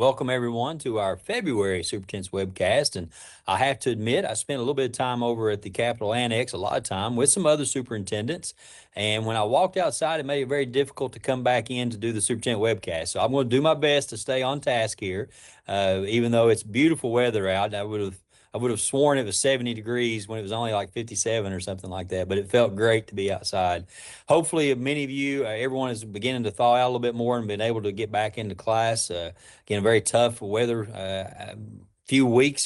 Welcome everyone to our February Superintendent's Webcast. And I have to admit, I spent a little bit of time over at the Capitol Annex, a lot of time with some other superintendents. And when I walked outside, it made it very difficult to come back in to do the Superintendent Webcast. So I'm going to do my best to stay on task here. Even though it's beautiful weather out, I would have sworn it was 70 degrees when it was only like 57 or something like that, but it felt great to be outside. Hopefully, many of you, everyone is beginning to thaw out a little bit more and been able to get back into class. Again, very tough weather,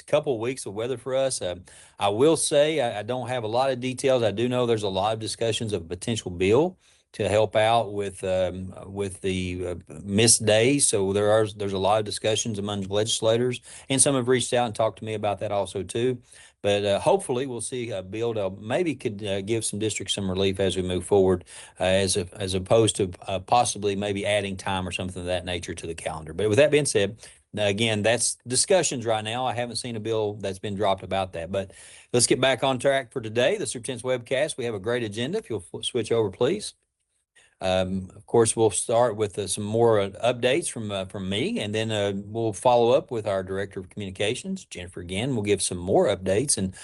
couple of weeks of weather for us. I will say I don't have a lot of details. I do know there's a lot of discussions of a potential bill to help out with the missed days. So there's a lot of discussions among legislators, and some have reached out and talked to me about that also too. But hopefully we'll see a bill that maybe could give some districts some relief as we move forward, as opposed to possibly maybe adding time or something of that nature to the calendar. But with that being said, again, that's discussions right now. I haven't seen a bill that's been dropped about that. But let's get back on track for today, the Superintendent's Webcast. We have a great agenda. If you'll switch over, please. Of course, we'll start with some more updates from me, and then we'll follow up with our Director of Communications, Jennifer. Again, we'll give some more updates and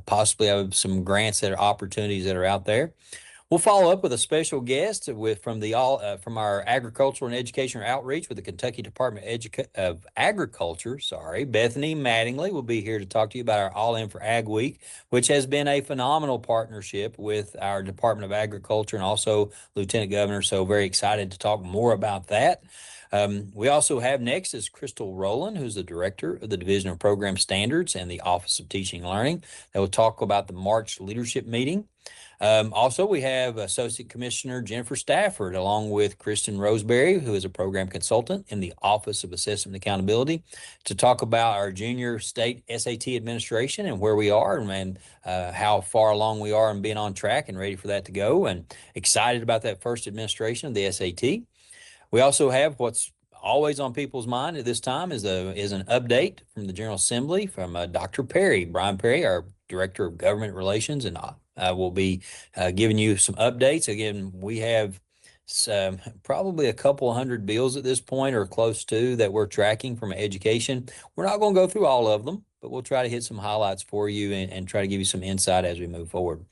possibly have some grants that are opportunities that are out there. We'll follow up with a special guest from our Agricultural and Educational Outreach with the Kentucky Department of Agriculture. Bethany Mattingly will be here to talk to you about our All In for Ag Week, which has been a phenomenal partnership with our Department of Agriculture and also Lieutenant Governor. So very excited to talk more about that. We also have next is Crystal Rowland, who's the Director of the Division of Program Standards and the Office of Teaching and Learning. That will talk about the March leadership meeting. Also, we have Associate Commissioner Jennifer Stafford, along with Kristen Roseberry, who is a program consultant in the Office of Assessment and Accountability, to talk about our junior state SAT administration and where we are and how far along we are and being on track and ready for that to go, and excited about that first administration of the SAT. We also have what's always on people's mind at this time is an update from the General Assembly from Dr. Perry, Brian Perry, our Director of Government Relations, and will be giving you some updates. Again, we have probably a couple hundred bills at this point or close to that we're tracking from education. We're not going to go through all of them, but we'll try to hit some highlights for you and try to give you some insight as we move forward.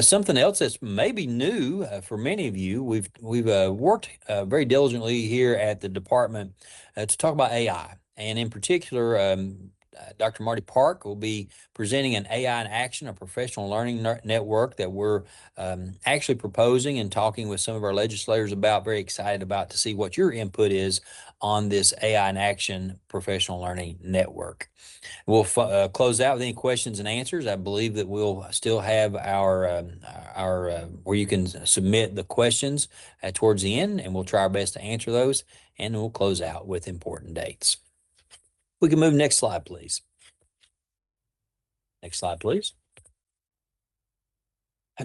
Something else that's maybe new for many of you, we've worked very diligently here at the department to talk about AI, and in particular, Dr. Marty Park will be presenting an AI in Action, a professional learning network that we're actually proposing and talking with some of our legislators about. Very excited about to see what your input is on this AI in Action professional learning network. We'll close out with any questions and answers. I believe that we'll still have our where you can submit the questions towards the end, and we'll try our best to answer those, and we'll close out with important dates. We can move next slide, please. Next slide, please.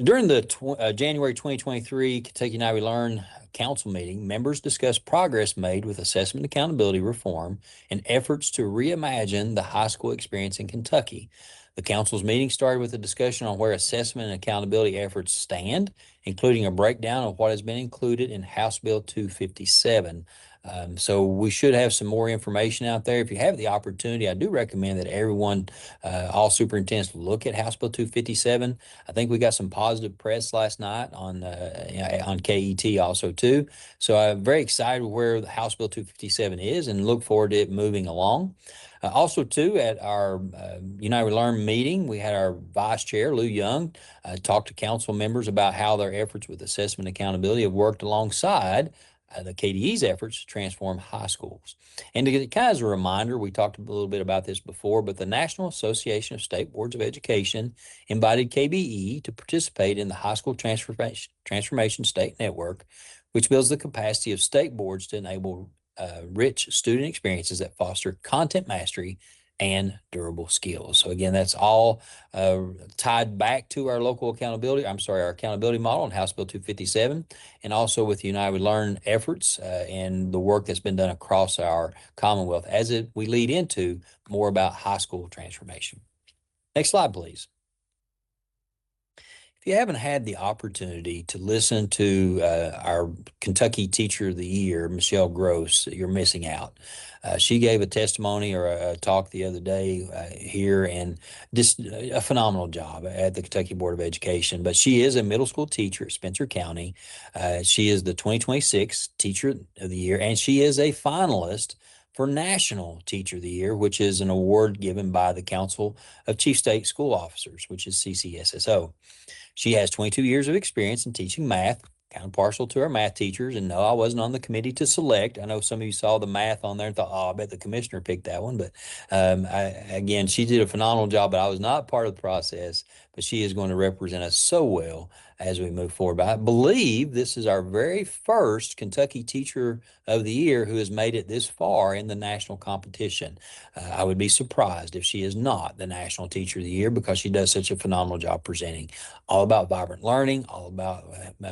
During the January 2023 Kentucky Now We Learn Council meeting, members discussed progress made with assessment accountability reform and efforts to reimagine the high school experience in Kentucky. The council's meeting started with a discussion on where assessment and accountability efforts stand, including a breakdown of what has been included in House Bill 257. So we should have some more information out there. If you have the opportunity, I do recommend that everyone, all superintendents, look at House Bill 257. I think we got some positive press last night on KET also too. So I'm very excited where the House Bill 257 is and look forward to it moving along. Also, too, at our United We Learn meeting, we had our Vice Chair, Lou Young, talk to council members about how their efforts with assessment accountability have worked alongside the KDE's efforts to transform high schools. And to get kind of as a reminder, we talked a little bit about this before, but the National Association of State Boards of Education invited KBE to participate in the High School Transformation State Network, which builds the capacity of state boards to enable rich student experiences that foster content mastery and durable skills. So again, that's all tied back to our local accountability, our accountability model in House Bill 257, and also with the United We Learn efforts and the work that's been done across our Commonwealth as we lead into more about high school transformation. Next slide, please. If you haven't had the opportunity to listen to our Kentucky Teacher of the Year, Michelle Gross, you're missing out. She gave a testimony or a talk the other day here, and just a phenomenal job at the Kentucky Board of Education. But she is a middle school teacher at Spencer County. She is the 2026 Teacher of the Year, and she is a finalist for National Teacher of the Year, which is an award given by the Council of Chief State School Officers, which is CCSSO. She has 22 years of experience in teaching math, kind of partial to our math teachers. And no, I wasn't on the committee to select. I know some of you saw the math on there and thought, oh, I bet the commissioner picked that one. But again, she did a phenomenal job, but I was not part of the process. But she is going to represent us so well as we move forward. But I believe this is our very first Kentucky Teacher of the Year who has made it this far in the national competition. I would be surprised if she is not the National Teacher of the Year, because she does such a phenomenal job presenting. All about vibrant learning, all about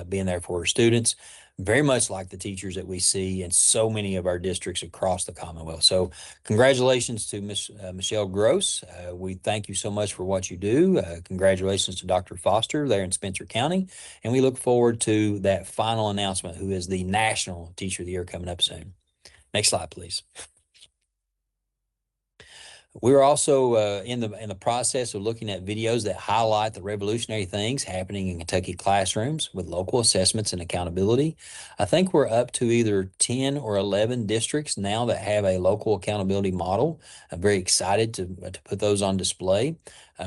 being there for her students, very much like the teachers that we see in so many of our districts across the Commonwealth. So congratulations to Miss Michelle Gross. We thank you so much for what you do. Congratulations to Dr. Foster there in Spencer County. And we look forward to that final announcement, who is the National Teacher of the Year, coming up soon. Next slide, please. We're also in the process of looking at videos that highlight the revolutionary things happening in Kentucky classrooms with local assessments and accountability. I think we're up to either 10 or 11 districts now that have a local accountability model. I'm very excited to put those on display.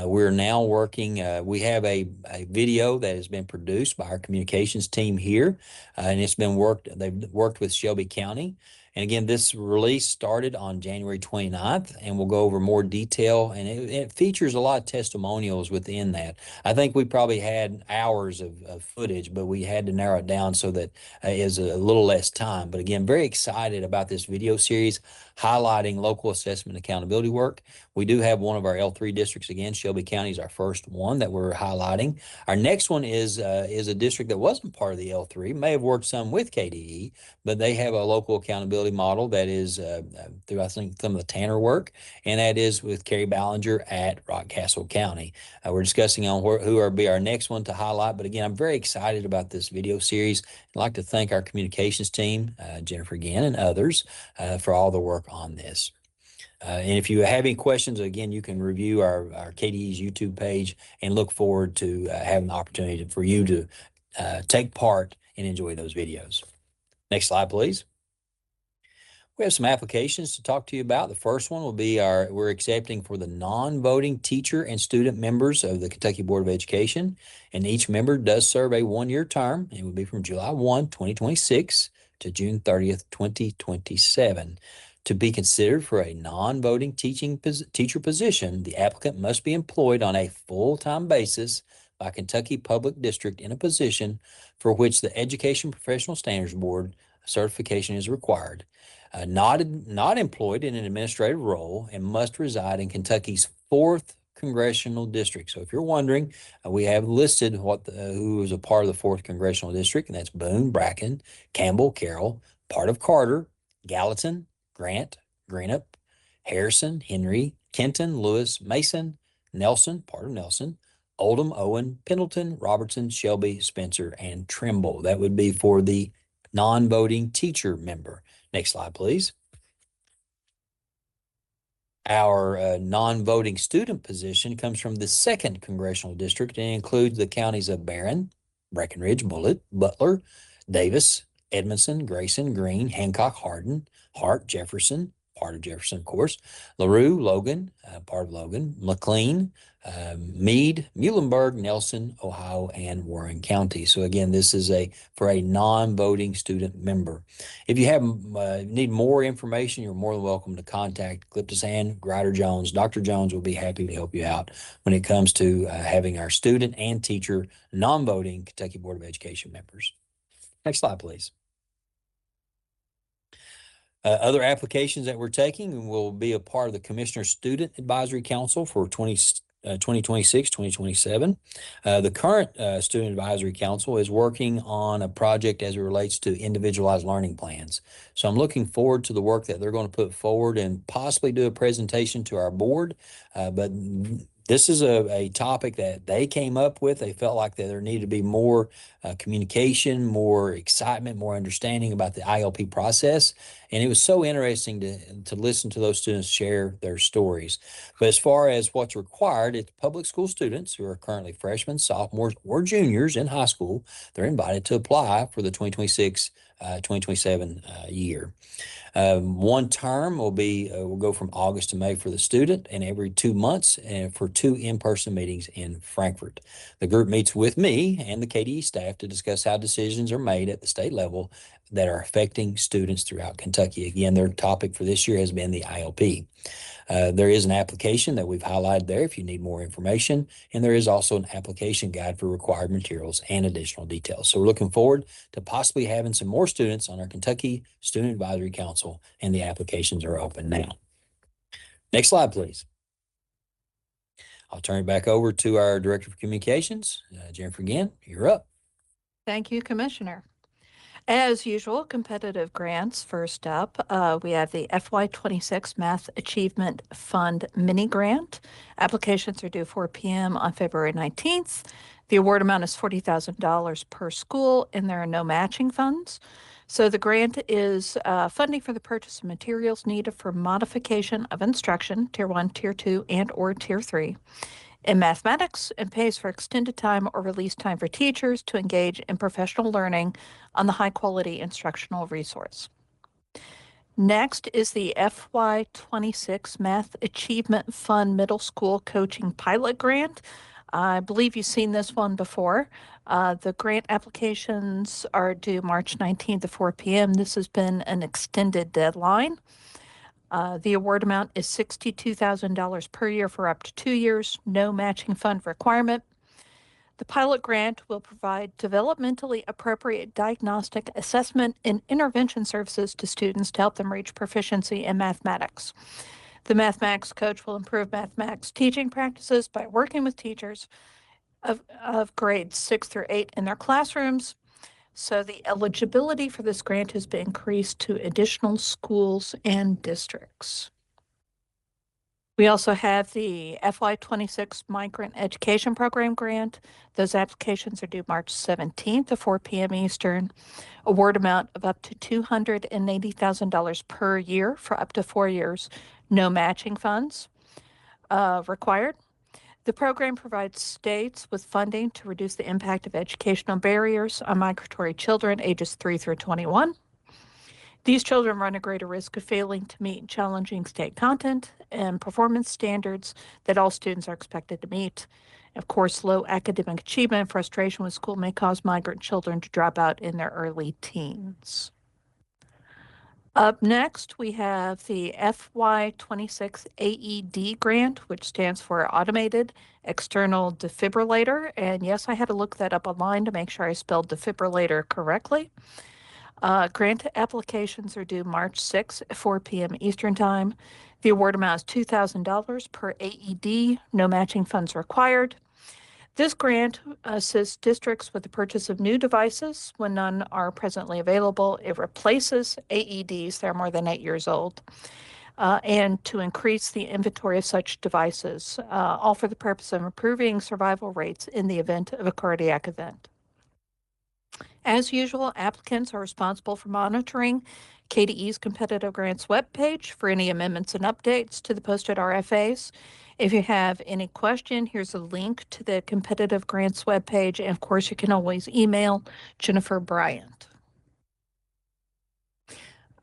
We're now working, we have a video that has been produced by our communications team here, and they've worked with Shelby County. And again, this release started on January 29th, and we'll go over more detail, and it features a lot of testimonials within that. I think we probably had hours of footage, but we had to narrow it down so that it is a little less time. But again, very excited about this video series highlighting local assessment accountability work. We do have one of our L3 districts. Again, Shelby County is our first one that we're highlighting. Our next one is a district that wasn't part of the L3, may have worked some with KDE, but they have a local accountability model that is through, I think, some of the Tanner work, and that is with Kerry Ballinger at Rockcastle County. We're discussing on who will be our next one to highlight, but again, I'm very excited about this video series. I'd like to thank our communications team, Jennifer Gann and others, for all the work on this. And if you have any questions, again, you can review our KDE's YouTube page, and look forward to having the opportunity for you to take part and enjoy those videos. Next slide, please. We have some applications to talk to you about. The first one will be we're accepting for the non-voting teacher and student members of the Kentucky Board of Education. And each member does serve a one-year term. It will be from July 1, 2026 to June 30th, 2027. To be considered for a non-voting teacher position, the applicant must be employed on a full-time basis by Kentucky Public District in a position for which the Education Professional Standards Board certification is required. Not employed in an administrative role, and must reside in Kentucky's 4th Congressional District. So if you're wondering, we have listed who is a part of the 4th Congressional District, and that's Boone, Bracken, Campbell, Carroll, part of Carter, Gallatin, Grant, Greenup, Harrison, Henry, Kenton, Lewis, Mason, Nelson, part of Nelson, Oldham, Owen, Pendleton, Robertson, Shelby, Spencer, and Trimble. That would be for the non-voting teacher member. Next slide, please. Our non-voting student position comes from the 2nd Congressional District and includes the counties of Barron, Breckenridge, Butler, Davis, Edmondson, Grayson, Greene, Hancock, Hardin, Hart, Jefferson, part of Jefferson, of course, LaRue, Logan, part of Logan, McLean, Meade, Muhlenberg, Nelson, Ohio, and Warren County. So again, this is for a non-voting student member. If you need more information, you're more than welcome to contact Cliptus Hand, Grider Jones. Dr. Jones will be happy to help you out when it comes to having our student and teacher non-voting Kentucky Board of Education members. Next slide, please. Other applications that we're taking will be a part of the Commissioner Student Advisory Council for 2026, 2027. The current Student Advisory Council is working on a project as it relates to individualized learning plans. So I'm looking forward to the work that they're going to put forward and possibly do a presentation to our board. But This is a topic that they came up with. They felt like that there needed to be more communication, more excitement, more understanding about the ILP process. And it was so interesting to listen to those students share their stories. But as far as what's required, it's public school students who are currently freshmen, sophomores, or juniors in high school. They're invited to apply for the 2026 2027 year. One term will go from August to May for the student, and every 2 months and for 2 in-person meetings in Frankfurt. The group meets with me and the KDE staff to discuss how decisions are made at the state level that are affecting students throughout Kentucky. Again, their topic for this year has been the ILP. There is an application that we've highlighted there if you need more information, and there is also an application guide for required materials and additional details. So we're looking forward to possibly having some more students on our Kentucky Student Advisory Council, and the applications are open now. Next slide, please. I'll turn it back over to our Director of Communications, Jennifer Ginn. You're up. Thank you, Commissioner. As usual, competitive grants. First up, we have the FY26 Math Achievement Fund Mini Grant. Applications are due 4 p.m. on February 19th. The award amount is $40,000 per school, and there are no matching funds. So the grant is funding for the purchase of materials needed for modification of instruction, Tier 1, Tier 2, and or Tier 3. In mathematics, and pays for extended time or release time for teachers to engage in professional learning on the high-quality instructional resource. Next is the FY26 Math Achievement Fund Middle School Coaching Pilot Grant. I believe you've seen this one before. The grant applications are due March 19th at 4 p.m. This has been an extended deadline. The award amount is $62,000 per year for up to 2 years, no matching fund requirement. The pilot grant will provide developmentally appropriate diagnostic assessment and intervention services to students to help them reach proficiency in mathematics. The mathematics coach will improve mathematics teaching practices by working with teachers of grades 6 through 8 in their classrooms. So the eligibility for this grant has been increased to additional schools and districts. We also have the FY26 Migrant Education Program grant. Those applications are due March 17th at 4 p.m. Eastern. Award amount of up to $280,000 per year for up to 4 years. No matching funds required. The program provides states with funding to reduce the impact of educational barriers on migratory children ages 3 through 21. These children run a greater risk of failing to meet challenging state content and performance standards that all students are expected to meet. Of course, low academic achievement and frustration with school may cause migrant children to drop out in their early teens. Up next, we have the FY26 AED grant, which stands for Automated External Defibrillator. And yes, I had to look that up online to make sure I spelled defibrillator correctly. Grant applications are due March 6 at 4 p.m. Eastern Time. The award amount is $2,000 per AED, no matching funds required. This grant assists districts with the purchase of new devices when none are presently available. It replaces AEDs that are more than 8 years old, and to increase the inventory of such devices, all for the purpose of improving survival rates in the event of a cardiac event. As usual, applicants are responsible for monitoring KDE's competitive grants webpage for any amendments and updates to the posted RFAs. If you have any question, here's a link to the competitive grants webpage. And of course, you can always email Jennifer Bryant.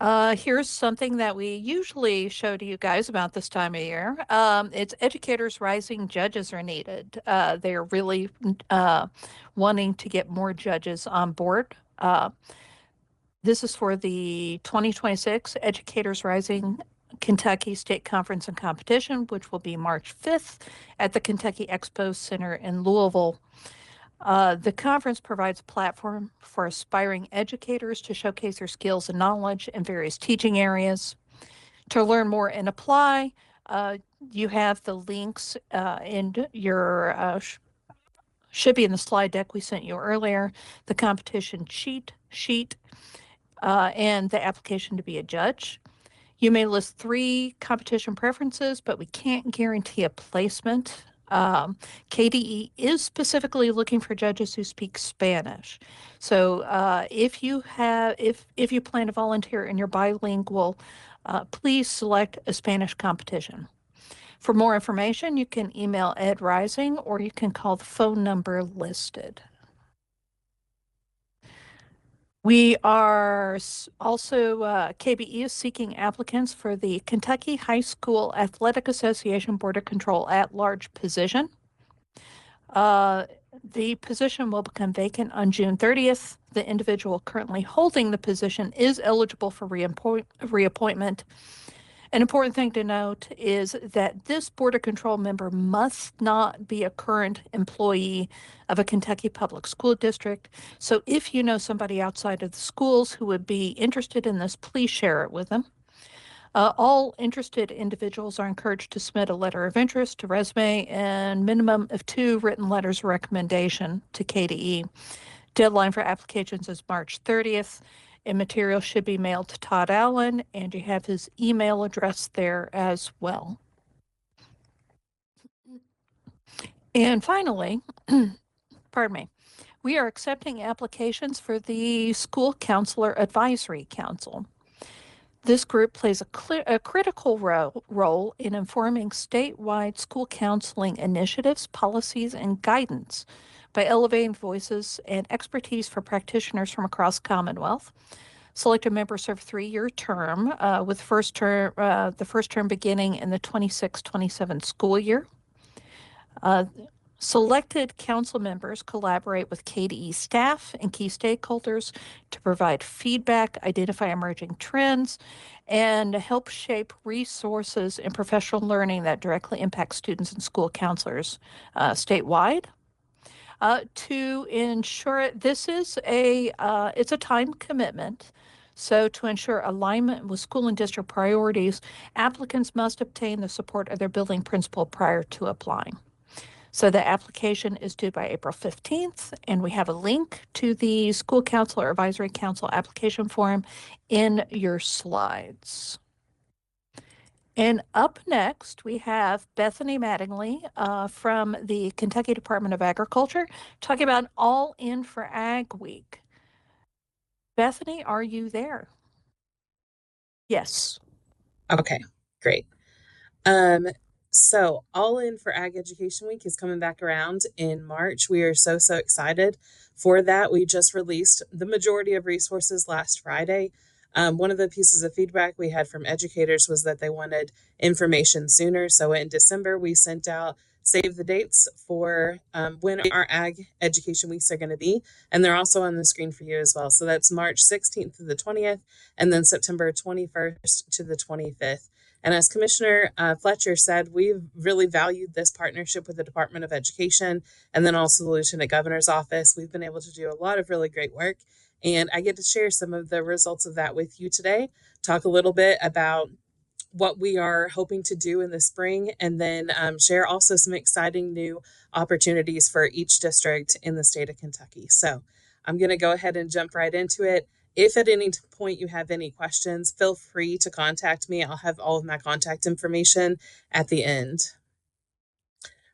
Here's something that we usually show to you guys about this time of year. It's educators rising judges are needed. They're really wanting to get more judges on board. This is for the 2026 Educators Rising Kentucky State Conference and Competition, which will be March 5th at the Kentucky Expo Center in Louisville. The conference provides a platform for aspiring educators to showcase their skills and knowledge in various teaching areas. To learn more and apply, you have the links in your, should be in the slide deck we sent you earlier, the competition cheat sheet, and the application to be a judge. You may list 3 competition preferences, but we can't guarantee a placement. KDE is specifically looking for judges who speak Spanish. So if you plan to volunteer and you're bilingual, please select a Spanish competition. For more information, you can email Ed Rising or you can call the phone number listed. We are also, KBE is seeking applicants for the Kentucky High School Athletic Association Board of Control at-large position. The position will become vacant on June 30th. The individual currently holding the position is eligible for reappointment. An important thing to note is that this Board of Control member must not be a current employee of a Kentucky public school district. So if you know somebody outside of the schools who would be interested in this, please share it with them. All interested individuals are encouraged to submit a letter of interest, a resume, and minimum of 2 written letters of recommendation to KDE. Deadline for applications is March 30th. And material should be mailed to Todd Allen, and you have his email address there as well. And finally, pardon me, we are accepting applications for the School Counselor Advisory Council. This group plays a critical role in informing statewide school counseling initiatives, policies, and guidance by elevating voices and expertise for practitioners from across Commonwealth. Selected members serve a 3-year term, with the first term beginning in the 26-27 school year. Selected council members collaborate with KDE staff and key stakeholders to provide feedback, identify emerging trends, and help shape resources and professional learning that directly impact students and school counselors statewide. To ensure this is it's a time commitment. So to ensure alignment with school and district priorities, applicants must obtain the support of their building principal prior to applying. So the application is due by April 15th, and we have a link to the School Counselor Advisory Council application form in your slides. And up next, we have Bethany Mattingly from the Kentucky Department of Agriculture talking about All In for Ag Week. Bethany, are you there? Yes. Okay, great. So All In for Ag Education Week is coming back around in March. We are so excited for that. We just released the majority of resources last Friday. One of the pieces of feedback we had from educators was that they wanted information sooner. So in December, we sent out save the dates for when our ag education weeks are going to be. And they're also on the screen for you as well. So that's March 16th to the 20th, and then September 21st to the 25th. And as Commissioner Fletcher said, we've really valued this partnership with the Department of Education and then also the Lieutenant Governor's Office. We've been able to do a lot of really great work. And I get to share some of the results of that with you today, talk a little bit about what we are hoping to do in the spring, and then share also some exciting new opportunities for each district in the state of Kentucky. So I'm going to go ahead and jump right into it. If at any point you have any questions, feel free to contact me. I'll have all of my contact information at the end.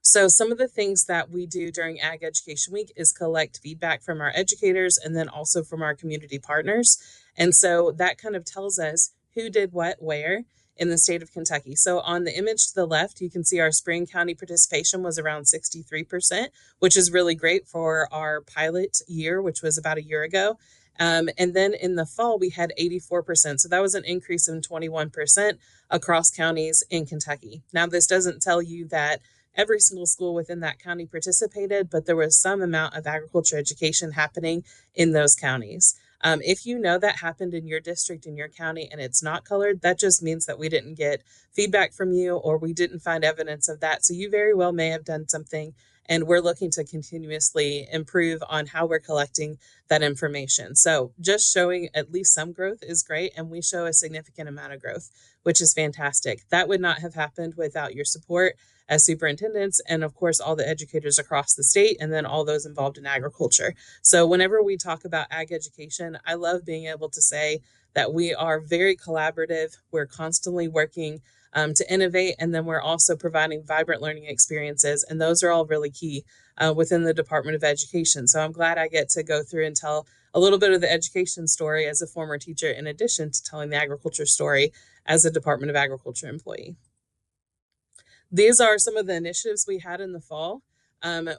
So some of the things that we do during Ag Education Week is collect feedback from our educators and then also from our community partners. And so that kind of tells us who did what, where in the state of Kentucky. So on the image to the left, you can see our spring county participation was around 63%, which is really great for our pilot year, which was about a year ago. And then in the fall, we had 84%. So that was an increase of 21% across counties in Kentucky. Now, this doesn't tell you that every single school within that county participated, but there was some amount of agriculture education happening in those counties. If you know that happened in your district, in your county, and it's not colored, that just means that we didn't get feedback from you or we didn't find evidence of that. So you very well may have done something, and we're looking to continuously improve on how we're collecting that information. So just showing at least some growth is great, and we show a significant amount of growth, which is fantastic. That would not have happened without your support as superintendents and, of course, all the educators across the state and then all those involved in agriculture. So whenever we talk about ag education, I love being able to say that we are very collaborative. We're constantly working to innovate. And then we're also providing vibrant learning experiences. And those are all really key within the Department of Education. So I'm glad I get to go through and tell a little bit of the education story as a former teacher, in addition to telling the agriculture story as a Department of Agriculture employee. These are some of the initiatives we had in the fall.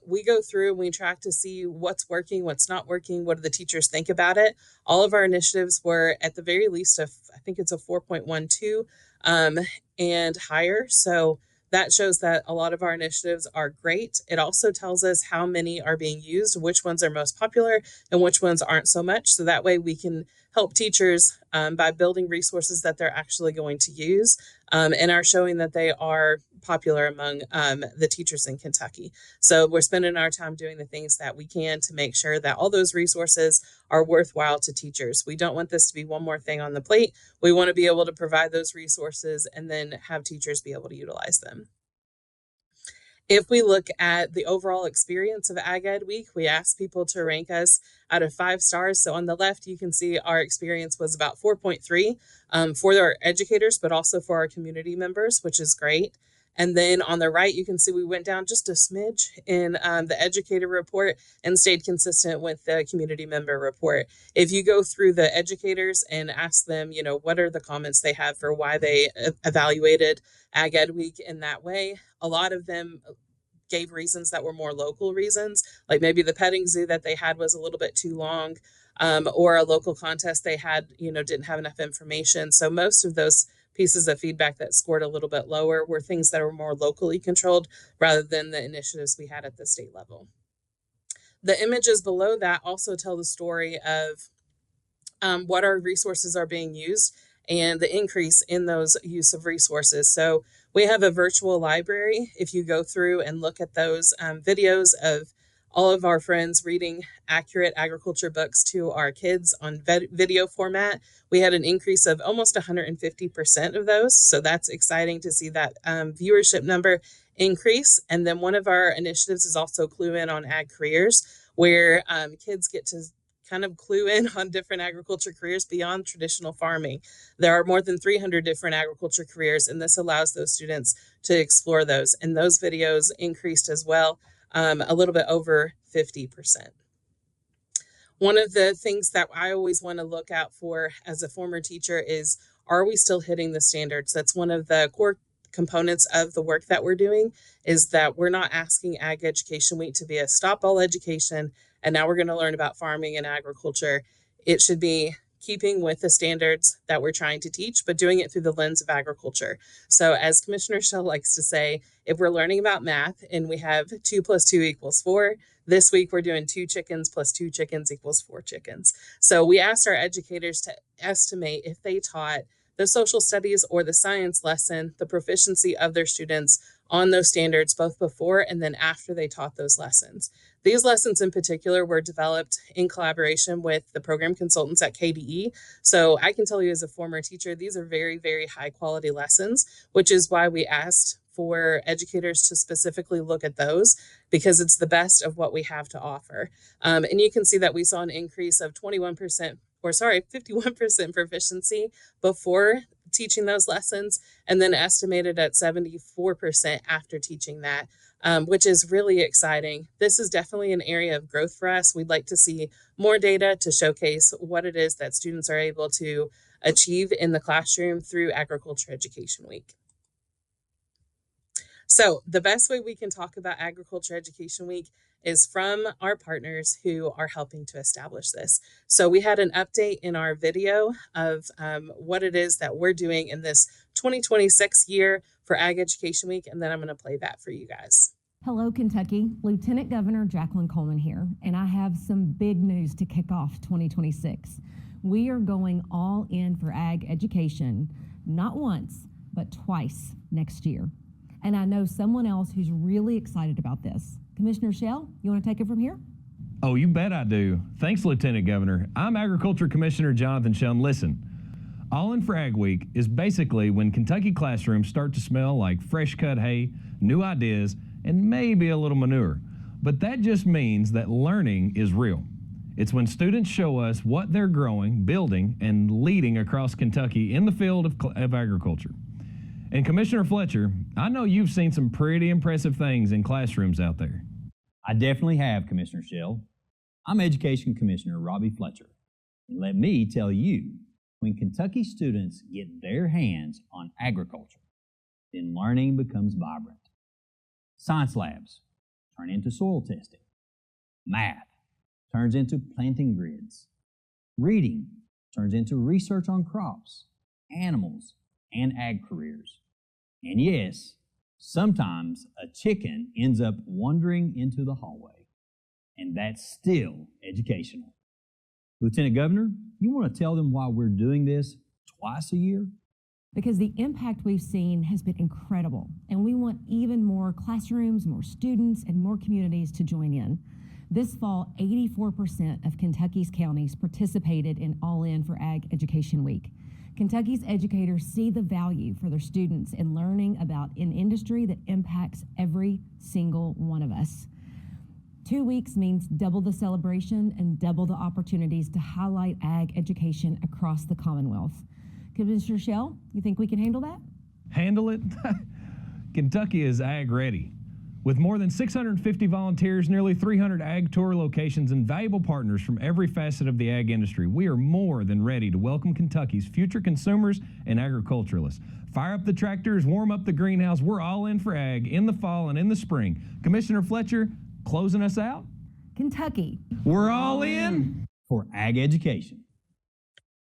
We go through and we track to see what's working, what's not working, what do the teachers think about it. All of our initiatives were at the very least I think it's a 4.12 and higher. So that shows that a lot of our initiatives are great. It also tells us how many are being used, which ones are most popular and which ones aren't so much. So that way we can help teachers by building resources that they're actually going to use and are showing that they are popular among the teachers in Kentucky. So we're spending our time doing the things that we can to make sure that all those resources are worthwhile to teachers. We don't want this to be one more thing on the plate. We want to be able to provide those resources and then have teachers be able to utilize them. If we look at the overall experience of Ag Ed Week, we asked people to rank us out of 5 stars. So on the left, you can see our experience was about 4.3 for our educators, but also for our community members, which is great. And then on the right, you can see we went down just a smidge in the educator report and stayed consistent with the community member report. If you go through the educators and ask them, what are the comments they have for why they evaluated Ag Ed Week in that way, a lot of them gave reasons that were more local reasons, like maybe the petting zoo that they had was a little bit too long, or a local contest they had, didn't have enough information. So most of those pieces of feedback that scored a little bit lower were things that were more locally controlled rather than the initiatives we had at the state level. The images below that also tell the story of what our resources are being used and the increase in those use of resources. So we have a virtual library. If you go through and look at those videos of all of our friends reading accurate agriculture books to our kids on video format, we had an increase of almost 150% of those. So that's exciting to see that viewership number increase. And then one of our initiatives is also Clue In on Ag Careers, where kids get to kind of clue in on different agriculture careers beyond traditional farming. There are more than 300 different agriculture careers, and this allows those students to explore those. And those videos increased as well, a little bit over 50%. One of the things that I always want to look out for as a former teacher is, are we still hitting the standards? That's one of the core components of the work that we're doing, is that we're not asking Ag Education Week to be a stop all education and now we're going to learn about farming and agriculture. It should be keeping with the standards that we're trying to teach, but doing it through the lens of agriculture. So as Commissioner Shell likes to say, if we're learning about math and we have 2 + 2 = 4, this week we're doing 2 chickens + 2 chickens = 4 chickens. So we asked our educators to estimate if they taught the social studies or the science lesson, the proficiency of their students on those standards, both before and then after they taught those lessons. These lessons in particular were developed in collaboration with the program consultants at KDE. So I can tell you as a former teacher, these are very, very high quality lessons, which is why we asked for educators to specifically look at those, because it's the best of what we have to offer. And you can see that we saw an increase of 51% proficiency before teaching those lessons, and then estimated at 74% after teaching that, which is really exciting. This is definitely an area of growth for us. We'd like to see more data to showcase what it is that students are able to achieve in the classroom through Agriculture Education Week. So the best way we can talk about Agriculture Education Week is from our partners who are helping to establish this. So we had an update in our video of what it is that we're doing in this 2026 year for Ag Education Week, and then I'm going to play that for you guys. Hello, Kentucky. Lieutenant Governor Jacqueline Coleman here, and I have some big news to kick off 2026. We are going all in for ag education, not once, but twice next year. And I know someone else who's really excited about this. Commissioner Shell, you want to take it from here? Oh, you bet I do. Thanks, Lieutenant Governor. I'm Agriculture Commissioner Jonathan Shell. Listen, All In for Ag Week is basically when Kentucky classrooms start to smell like fresh cut hay, new ideas, and maybe a little manure. But that just means that learning is real. It's when students show us what they're growing, building, and leading across Kentucky in the field of agriculture. And Commissioner Fletcher, I know you've seen some pretty impressive things in classrooms out there. I definitely have, Commissioner Shell. I'm Education Commissioner Robbie Fletcher. And let me tell you, when Kentucky students get their hands on agriculture, then learning becomes vibrant. Science labs turn into soil testing. Math turns into planting grids. Reading turns into research on crops, animals, and ag careers. And yes, sometimes a chicken ends up wandering into the hallway. And that's still educational. Lieutenant Governor, you want to tell them why we're doing this twice a year? Because the impact we've seen has been incredible, and we want even more classrooms, more students, and more communities to join in. This fall, 84% of Kentucky's counties participated in All In for Ag Education Week. Kentucky's educators see the value for their students in learning about an industry that impacts every single one of us. 2 weeks means double the celebration and double the opportunities to highlight ag education across the Commonwealth. Commissioner Shell, you think we can handle that? Handle it? Kentucky is ag ready. With more than 650 volunteers, nearly 300 ag tour locations, and valuable partners from every facet of the ag industry, we are more than ready to welcome Kentucky's future consumers and agriculturalists. Fire up the tractors, warm up the greenhouse. We're all in for ag in the fall and in the spring. Commissioner Fletcher, closing us out? Kentucky. We're all in for ag education.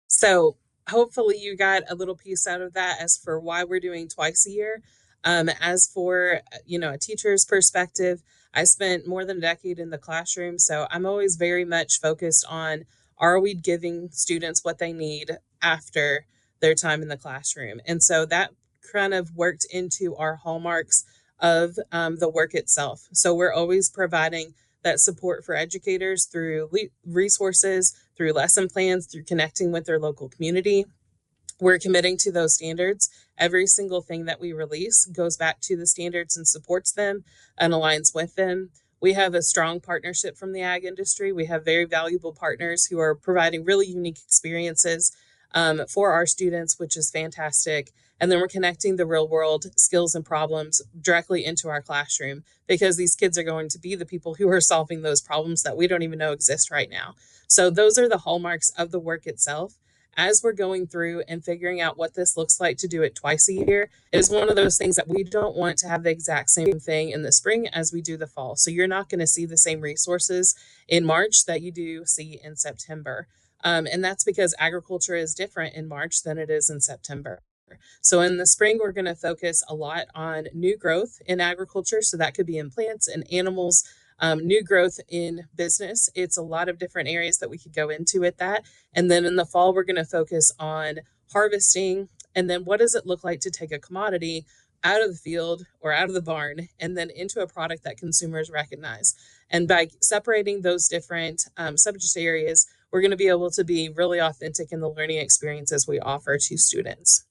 So hopefully you got a little piece out of that as for why we're doing twice a year. As for, a teacher's perspective, I spent more than a decade in the classroom, so I'm always very much focused on, are we giving students what they need after their time in the classroom? And so that kind of worked into our hallmarks of the work itself. So we're always providing that support for educators through resources, through lesson plans, through connecting with their local community. We're committing to those standards. Every single thing that we release goes back to the standards and supports them and aligns with them. We have a strong partnership from the ag industry. We have very valuable partners who are providing really unique experiences for our students, which is fantastic. And then we're connecting the real world skills and problems directly into our classroom, because these kids are going to be the people who are solving those problems that we don't even know exist right now. So those are the hallmarks of the work itself. As we're going through and figuring out what this looks like to do it twice a year, it is one of those things that we don't want to have the exact same thing in the spring as we do the fall. So you're not going to see the same resources in March that you do see in September. And that's because agriculture is different in March than it is in September. So in the spring, we're going to focus a lot on new growth in agriculture. So that could be in plants and animals. New growth in business. It's a lot of different areas that we could go into with that. And then in the fall, we're going to focus on harvesting. And then what does it look like to take a commodity out of the field or out of the barn and then into a product that consumers recognize? And by separating those different subject areas, we're going to be able to be really authentic in the learning experiences we offer to students.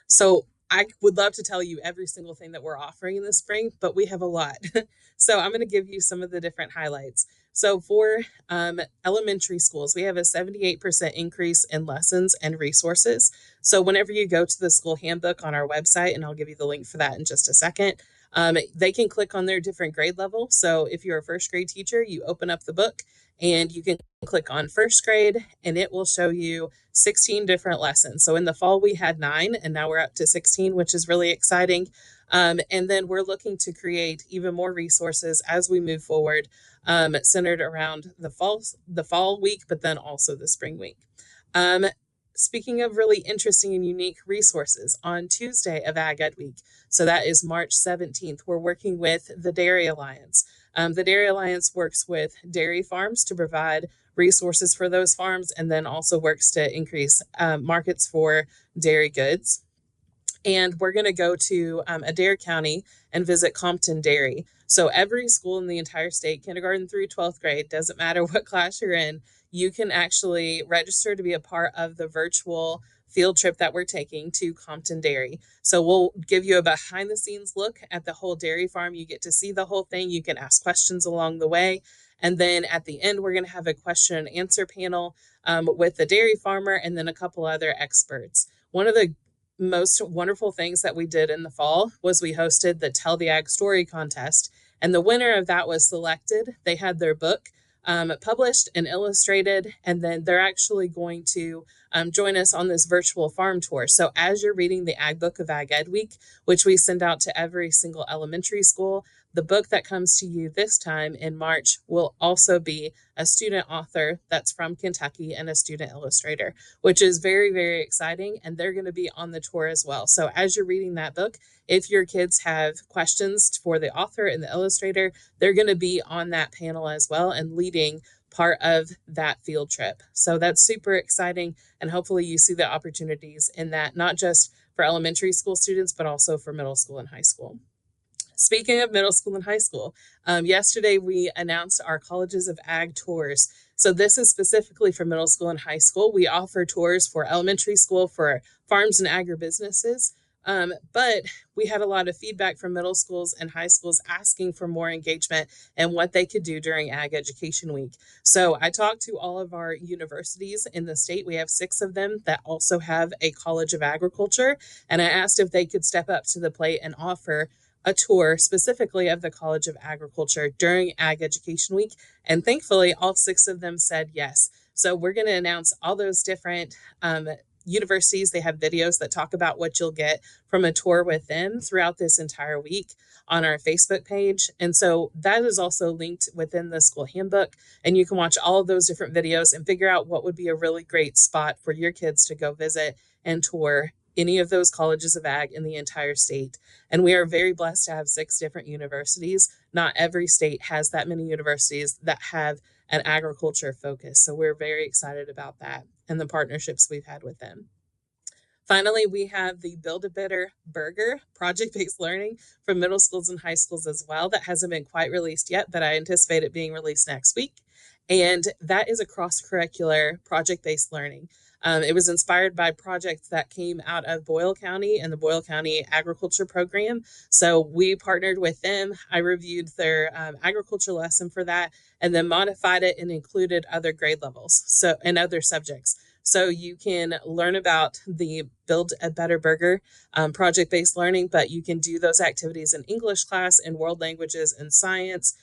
So I would love to tell you every single thing that we're offering in the spring, but we have a lot. So I'm going to give you some of the different highlights. So for elementary schools, we have a 78% increase in lessons and resources. So whenever you go to the school handbook on our website, and I'll give you the link for that in just a second, they can click on their different grade level. So if you're a first grade teacher, you open up the book and you can click on first grade and it will show you 16 different lessons. So in the fall, we had 9 and now we're up to 16, which is really exciting. And then we're looking to create even more resources as we move forward, centered around the fall week, but then also the spring week. Speaking of really interesting and unique resources, on Tuesday of Ag Ed Week, so that is March 17th, we're working with the Dairy Alliance. The Dairy Alliance works with dairy farms to provide resources for those farms, and then also works to increase markets for dairy goods. And we're going to go to Adair County and visit Compton Dairy. So every school in the entire state, kindergarten through 12th grade, doesn't matter what class you're in, you can actually register to be a part of the virtual field trip that we're taking to Compton Dairy. So we'll give you a behind the scenes look at the whole dairy farm. You get to see the whole thing. You can ask questions along the way. And then at the end, we're going to have a question and answer panel with the dairy farmer and then a couple other experts. One of the most wonderful things that we did in the fall was we hosted the Tell the Ag Story contest, and the winner of that was selected. They had their book published and illustrated, and then they're actually going to join us on this virtual farm tour. So as you're reading the Ag Book of Ag Ed Week, which we send out to every single elementary school, the book that comes to you this time in March will also be a student author that's from Kentucky and a student illustrator, which is very, very exciting. And they're going to be on the tour as well. So as you're reading that book, if your kids have questions for the author and the illustrator, they're going to be on that panel as well and leading part of that field trip. So that's super exciting. And hopefully you see the opportunities in that, not just for elementary school students, but also for middle school and high school. Speaking of middle school and high school, yesterday we announced our Colleges of Ag tours. So this is specifically for middle school and high school. We offer tours for elementary school, for farms and agribusinesses. But we had a lot of feedback from middle schools and high schools asking for more engagement and what they could do during Ag Education Week. So I talked to all of our universities in the state. We have 6 of them that also have a College of Agriculture. And I asked if they could step up to the plate and offer a tour specifically of the College of Agriculture during Ag Education Week. And thankfully, all 6 of them said yes. So we're going to announce all those different universities. They have videos that talk about what you'll get from a tour with them throughout this entire week on our Facebook page. And so that is also linked within the school handbook. And you can watch all of those different videos and figure out what would be a really great spot for your kids to go visit and tour any of those colleges of ag in the entire state. And we are very blessed to have 6 different universities. Not every state has that many universities that have an agriculture focus. So we're very excited about that and the partnerships we've had with them. Finally, we have the Build-A-Better Burger project-based learning for middle schools and high schools as well. That hasn't been quite released yet, but I anticipate it being released next week. And that is a cross-curricular project-based learning. It was inspired by projects that came out of Boyle County and the Boyle County Agriculture Program. So we partnered with them. I reviewed their agriculture lesson for that and then modified it and included other grade levels and other subjects. So you can learn about the Build a Better Burger project-based learning, but you can do those activities in English class, in world languages, and science,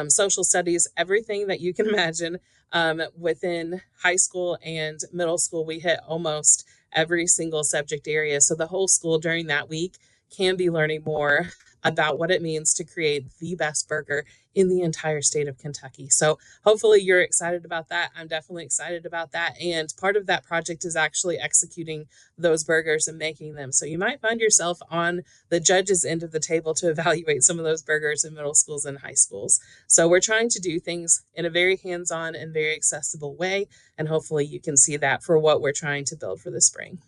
social studies, everything that you can imagine. Within high school and middle school, we hit almost every single subject area. So the whole school during that week can be learning more about what it means to create the best burger in the entire state of Kentucky. So hopefully you're excited about that. I'm definitely excited about that. And part of that project is actually executing those burgers and making them. So you might find yourself on the judge's end of the table to evaluate some of those burgers in middle schools and high schools. So we're trying to do things in a very hands-on and very accessible way. And hopefully you can see that for what we're trying to build for the spring.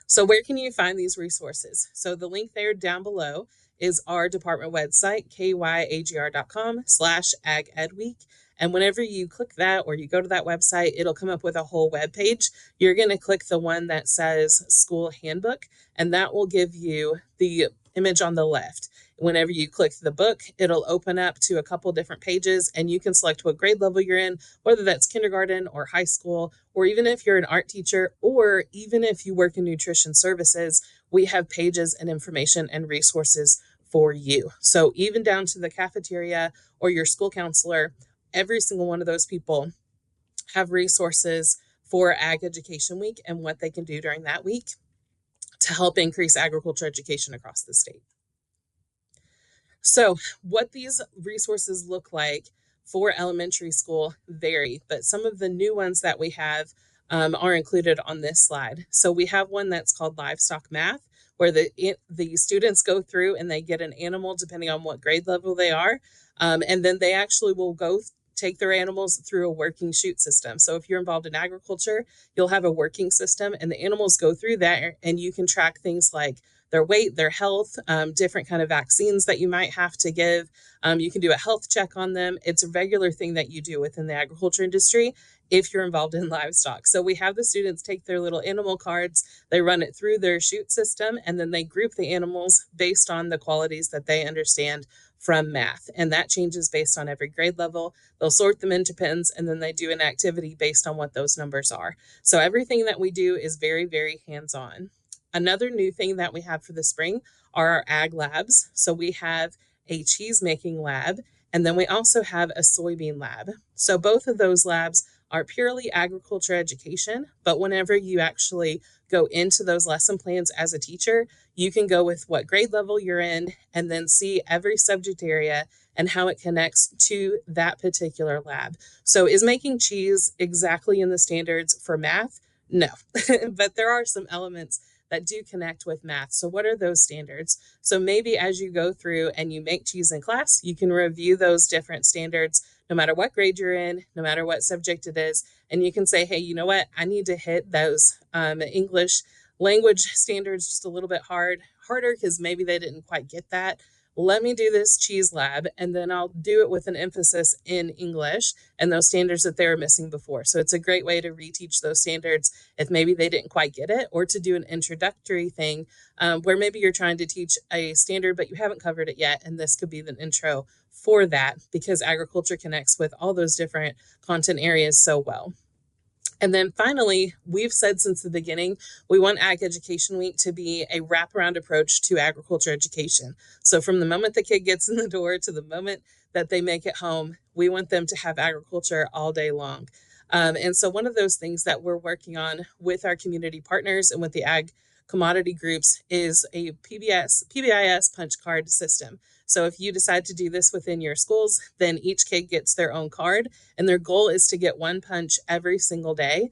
So where can you find these resources? So the link there down below is our department website, kyagr.com/agedweek. And whenever you click that or you go to that website, it'll come up with a whole web page. You're going to click the one that says School Handbook, and that will give you the image on the left. Whenever you click the book, it'll open up to a couple different pages and you can select what grade level you're in, whether that's kindergarten or high school, or even if you're an art teacher, or even if you work in nutrition services, we have pages and information and resources for you. So even down to the cafeteria or your school counselor, every single one of those people have resources for Ag Education Week and what they can do during that week to help increase agriculture education across the state. So what these resources look like for elementary school vary, but some of the new ones that we have are included on this slide. So we have one that's called Livestock Math, where the students go through and they get an animal depending on what grade level they are. And then they actually will go take their animals through a working chute system. So if you're involved in agriculture, you'll have a working system and the animals go through that and you can track things like their weight, their health, different kind of vaccines that you might have to give. You can do a health check on them. It's a regular thing that you do within the agriculture industry if you're involved in livestock. So we have the students take their little animal cards, they run it through their chute system, and then they group the animals based on the qualities that they understand from math. And that changes based on every grade level. They'll sort them into pens, and then they do an activity based on what those numbers are. So everything that we do is very, very hands-on. Another new thing that we have for the spring are our ag labs. So we have a cheese making lab, and then we also have a soybean lab. So both of those labs are purely agriculture education, but whenever you actually go into those lesson plans as a teacher, you can go with what grade level you're in and then see every subject area and how it connects to that particular lab. So is making cheese exactly in the standards for math? No, but there are some elements that do connect with math. So what are those standards? So maybe as you go through and you make cheese in class, you can review those different standards, no matter what grade you're in, no matter what subject it is. And you can say, hey, you know what? I need to hit those English language standards just a little bit harder because maybe they didn't quite get that. Let me do this cheese lab, and then I'll do it with an emphasis in English and those standards that they were missing before. So it's a great way to reteach those standards if maybe they didn't quite get it, or to do an introductory thing where maybe you're trying to teach a standard, but you haven't covered it yet. And this could be the intro for that, because agriculture connects with all those different content areas so well. And then finally, we've said since the beginning, we want Ag Education Week to be a wraparound approach to agriculture education. So from the moment the kid gets in the door to the moment that they make it home, we want them to have agriculture all day long. And so one of those things that we're working on with our community partners and with the ag commodity groups is a PBIS punch card system. So if you decide to do this within your schools, then each kid gets their own card, and their goal is to get one punch every single day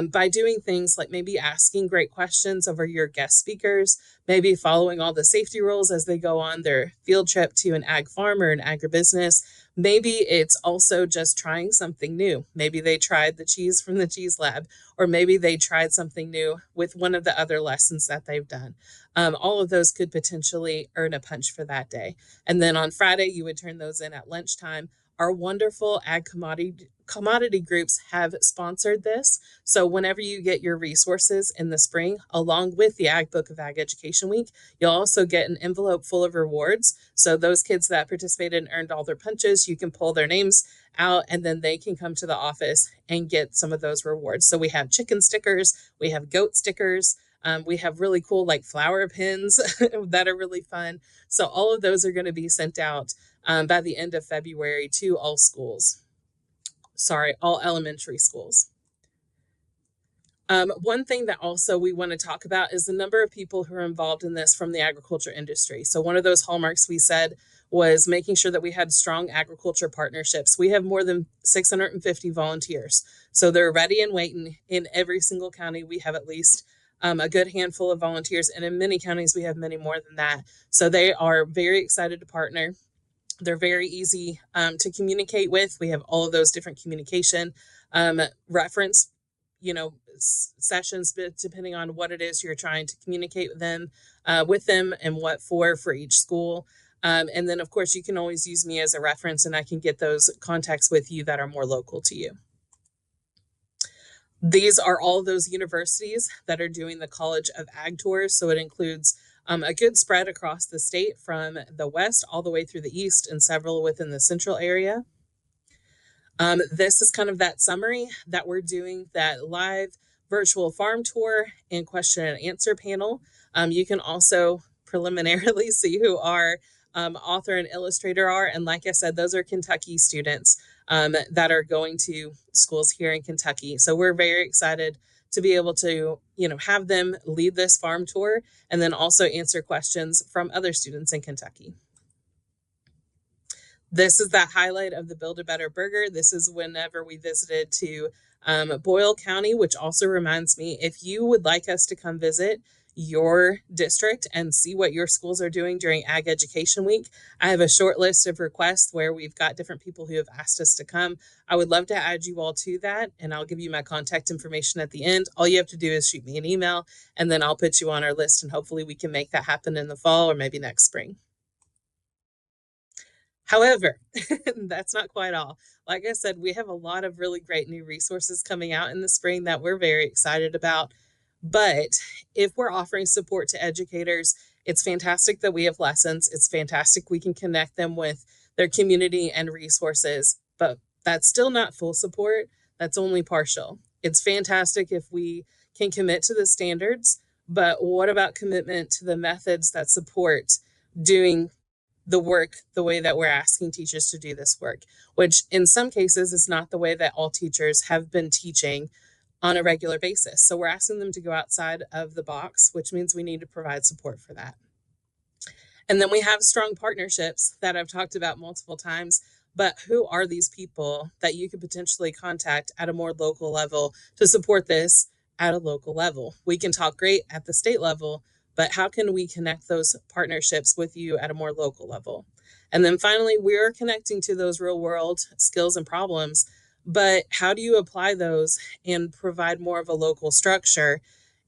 by doing things like maybe asking great questions over your guest speakers, maybe following all the safety rules as they go on their field trip to an ag farm or an agribusiness. Maybe it's also just trying something new. Maybe they tried the cheese from the cheese lab, or maybe they tried something new with one of the other lessons that they've done. All of those could potentially earn a punch for that day. And then on Friday, you would turn those in at lunchtime. Our wonderful ag commodity groups have sponsored this. So whenever you get your resources in the spring, along with the Ag Book of Ag Education Week, you'll also get an envelope full of rewards. So those kids that participated and earned all their punches, you can pull their names out, and then they can come to the office and get some of those rewards. So we have chicken stickers, we have goat stickers, we have really cool like flower pins that are really fun. So all of those are going to be sent out by the end of February to all schools. All elementary schools. One thing that also we want to talk about is the number of people who are involved in this from the agriculture industry. So one of those hallmarks we said was making sure that we had strong agriculture partnerships. We have more than 650 volunteers. So they're ready and waiting in every single county. We have at least a good handful of volunteers, and in many counties, we have many more than that. So they are very excited to partner. They're very easy to communicate with. We have all of those different communication reference, sessions, depending on what it is you're trying to communicate with them and what for each school. And then, of course, you can always use me as a reference, and I can get those contacts with you that are more local to you. These are all those universities that are doing the College of Ag Tours. So it includes a good spread across the state from the west all the way through the east, and several within the central area. This is kind of that summary that we're doing, that live virtual farm tour and question and answer panel. You can also preliminarily see who our author and illustrator are. And like I said, those are Kentucky students that are going to schools here in Kentucky. So we're very excited to be able to, have them lead this farm tour and then also answer questions from other students in Kentucky. This is that highlight of the Build a Better Burger. This is whenever we visited to Boyle County, which also reminds me, if you would like us to come visit your district and see what your schools are doing during Ag Education Week, I have a short list of requests where we've got different people who have asked us to come. I would love to add you all to that, and I'll give you my contact information at the end. All you have to do is shoot me an email, and then I'll put you on our list, and hopefully we can make that happen in the fall or maybe next spring. However, that's not quite all. Like I said, we have a lot of really great new resources coming out in the spring that we're very excited about. But if we're offering support to educators, it's fantastic that we have lessons. It's fantastic we can connect them with their community and resources, but that's still not full support. That's only partial. It's fantastic if we can commit to the standards, but what about commitment to the methods that support doing the work the way that we're asking teachers to do this work, which in some cases is not the way that all teachers have been teaching on a regular basis. So we're asking them to go outside of the box, which means we need to provide support for that. And then we have strong partnerships that I've talked about multiple times. But who are these people that you could potentially contact at a more local level to support this at a local level? We can talk great at the state level, but how can we connect those partnerships with you at a more local level? And then finally, we're connecting to those real world skills and problems, but how do you apply those and provide more of a local structure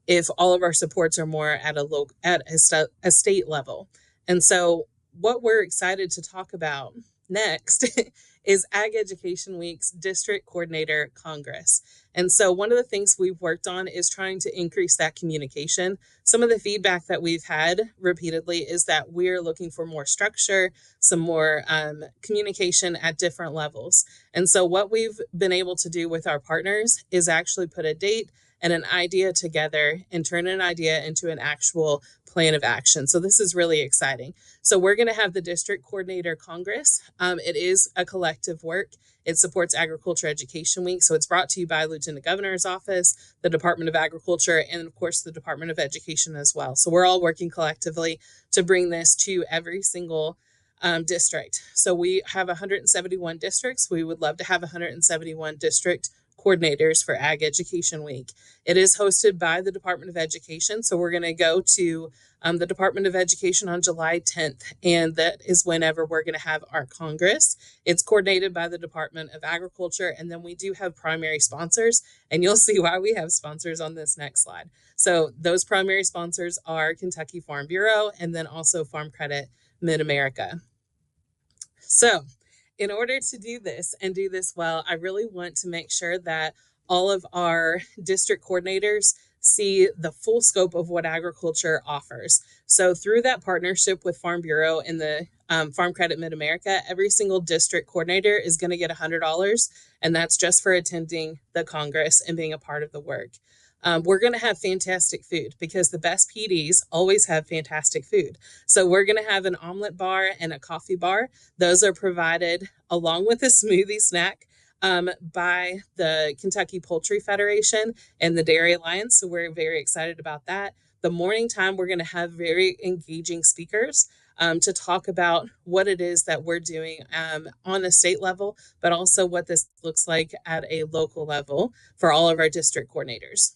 if all of our supports are more at a state level? And so what we're excited to talk about next is Ag Education Week's District Coordinator Congress. And so one of the things we've worked on is trying to increase that communication. Some of the feedback that we've had repeatedly is that we're looking for more structure, some more communication at different levels. And so what we've been able to do with our partners is actually put a date and an idea together and turn an idea into an actual plan of action. So this is really exciting. So we're going to have the District Coordinator Congress. It is a collective work. It supports Agriculture Education Week. So it's brought to you by Lieutenant Governor's Office, the Department of Agriculture, and of course the Department of Education as well. So we're all working collectively to bring this to every single district. So we have 171 districts. We would love to have 171 district coordinators for Ag Education Week. It is hosted by the Department of Education. So we're going to go to the Department of Education on July 10th, and that is whenever we're going to have our Congress. It's coordinated by the Department of Agriculture, and then we do have primary sponsors, and you'll see why we have sponsors on this next slide. So those primary sponsors are Kentucky Farm Bureau and then also Farm Credit Mid-America. So in order to do this and do this well, I really want to make sure that all of our district coordinators see the full scope of what agriculture offers. So through that partnership with Farm Bureau and the Farm Credit Mid-America, every single district coordinator is going to get $100, and that's just for attending the Congress and being a part of the work. We're going to have fantastic food because the best PDs always have fantastic food. So we're going to have an omelet bar and a coffee bar. Those are provided along with a smoothie snack by the Kentucky Poultry Federation and the Dairy Alliance. So we're very excited about that. The morning time, we're going to have very engaging speakers to talk about what it is that we're doing on a state level, but also what this looks like at a local level for all of our district coordinators.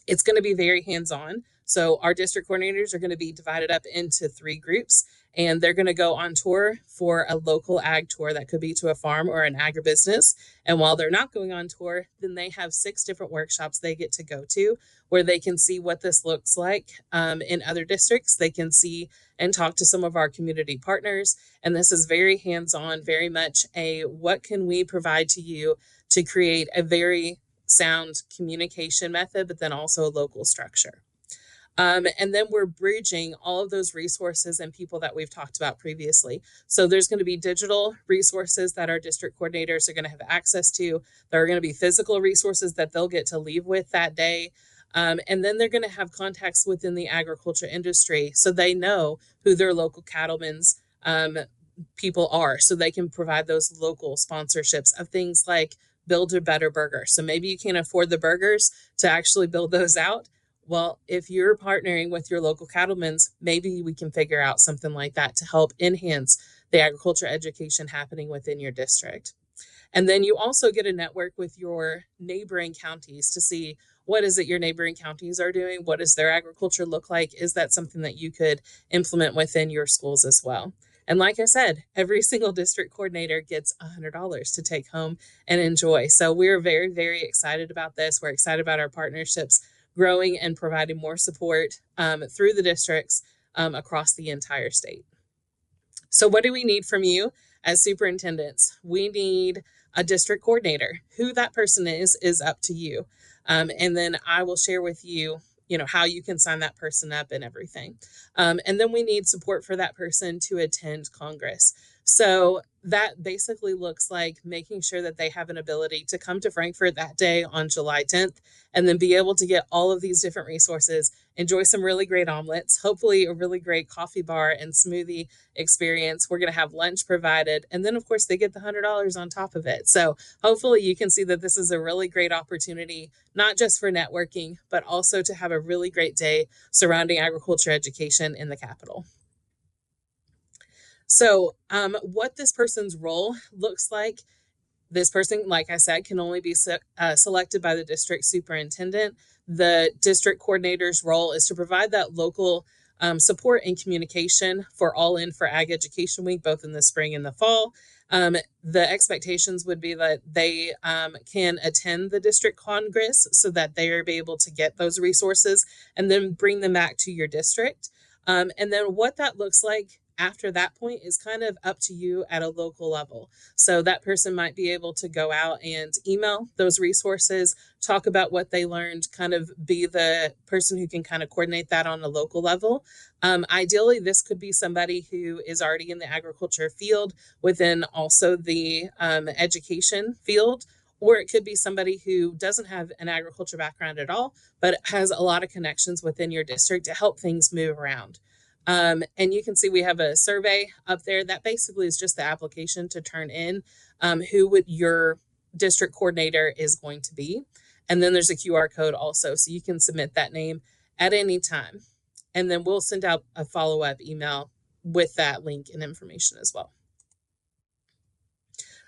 It's going to be very hands-on. So our district coordinators are going to be divided up into 3 groups, and they're going to go on tour for a local ag tour that could be to a farm or an agribusiness. And while they're not going on tour, then they have 6 different workshops they get to go to where they can see what this looks like in other districts. They can see and talk to some of our community partners. And this is very hands-on, very much a what can we provide to you to create a very sound communication method, but then also a local structure. And then we're bridging all of those resources and people that we've talked about previously. So there's going to be digital resources that our district coordinators are going to have access to. There are going to be physical resources that they'll get to leave with that day. And then they're going to have contacts within the agriculture industry so they know who their local cattlemen's people are, so they can provide those local sponsorships of things like Build a Better Burger. So maybe you can't afford the burgers to actually build those out. Well, if you're partnering with your local cattlemen's, maybe we can figure out something like that to help enhance the agriculture education happening within your district. And then you also get a network with your neighboring counties to see what is it your neighboring counties are doing? What does their agriculture look like? Is that something that you could implement within your schools as well? And like I said, every single district coordinator gets $100 to take home and enjoy. So we're very, very excited about this. We're excited about our partnerships growing and providing more support through the districts across the entire state. So what do we need from you as superintendents? We need a district coordinator. Who that person is up to you. And then I will share with you, how you can sign that person up and everything. And then we need support for that person to attend Congress. So that basically looks like making sure that they have an ability to come to Frankfurt that day on July 10th and then be able to get all of these different resources, enjoy some really great omelets, hopefully a really great coffee bar and smoothie experience. We're going to have lunch provided. And then, of course, they get the $100 on top of it. So hopefully you can see that this is a really great opportunity, not just for networking, but also to have a really great day surrounding agriculture education in the capital. So what this person's role looks like, this person, like I said, can only be selected by the district superintendent. The district coordinator's role is to provide that local support and communication for All In for Ag Education Week, both in the spring and the fall. The expectations would be that they can attend the district congress so that they are able to get those resources and then bring them back to your district. And then what that looks like after that point is kind of up to you at a local level. So that person might be able to go out and email those resources, talk about what they learned, kind of be the person who can kind of coordinate that on a local level. Ideally, this could be somebody who is already in the agriculture field within also the education field, or it could be somebody who doesn't have an agriculture background at all, but has a lot of connections within your district to help things move around. And you can see we have a survey up there that basically is just the application to turn in who would your district coordinator is going to be. And then there's a QR code also, so you can submit that name at any time. And then we'll send out a follow-up email with that link and information as well.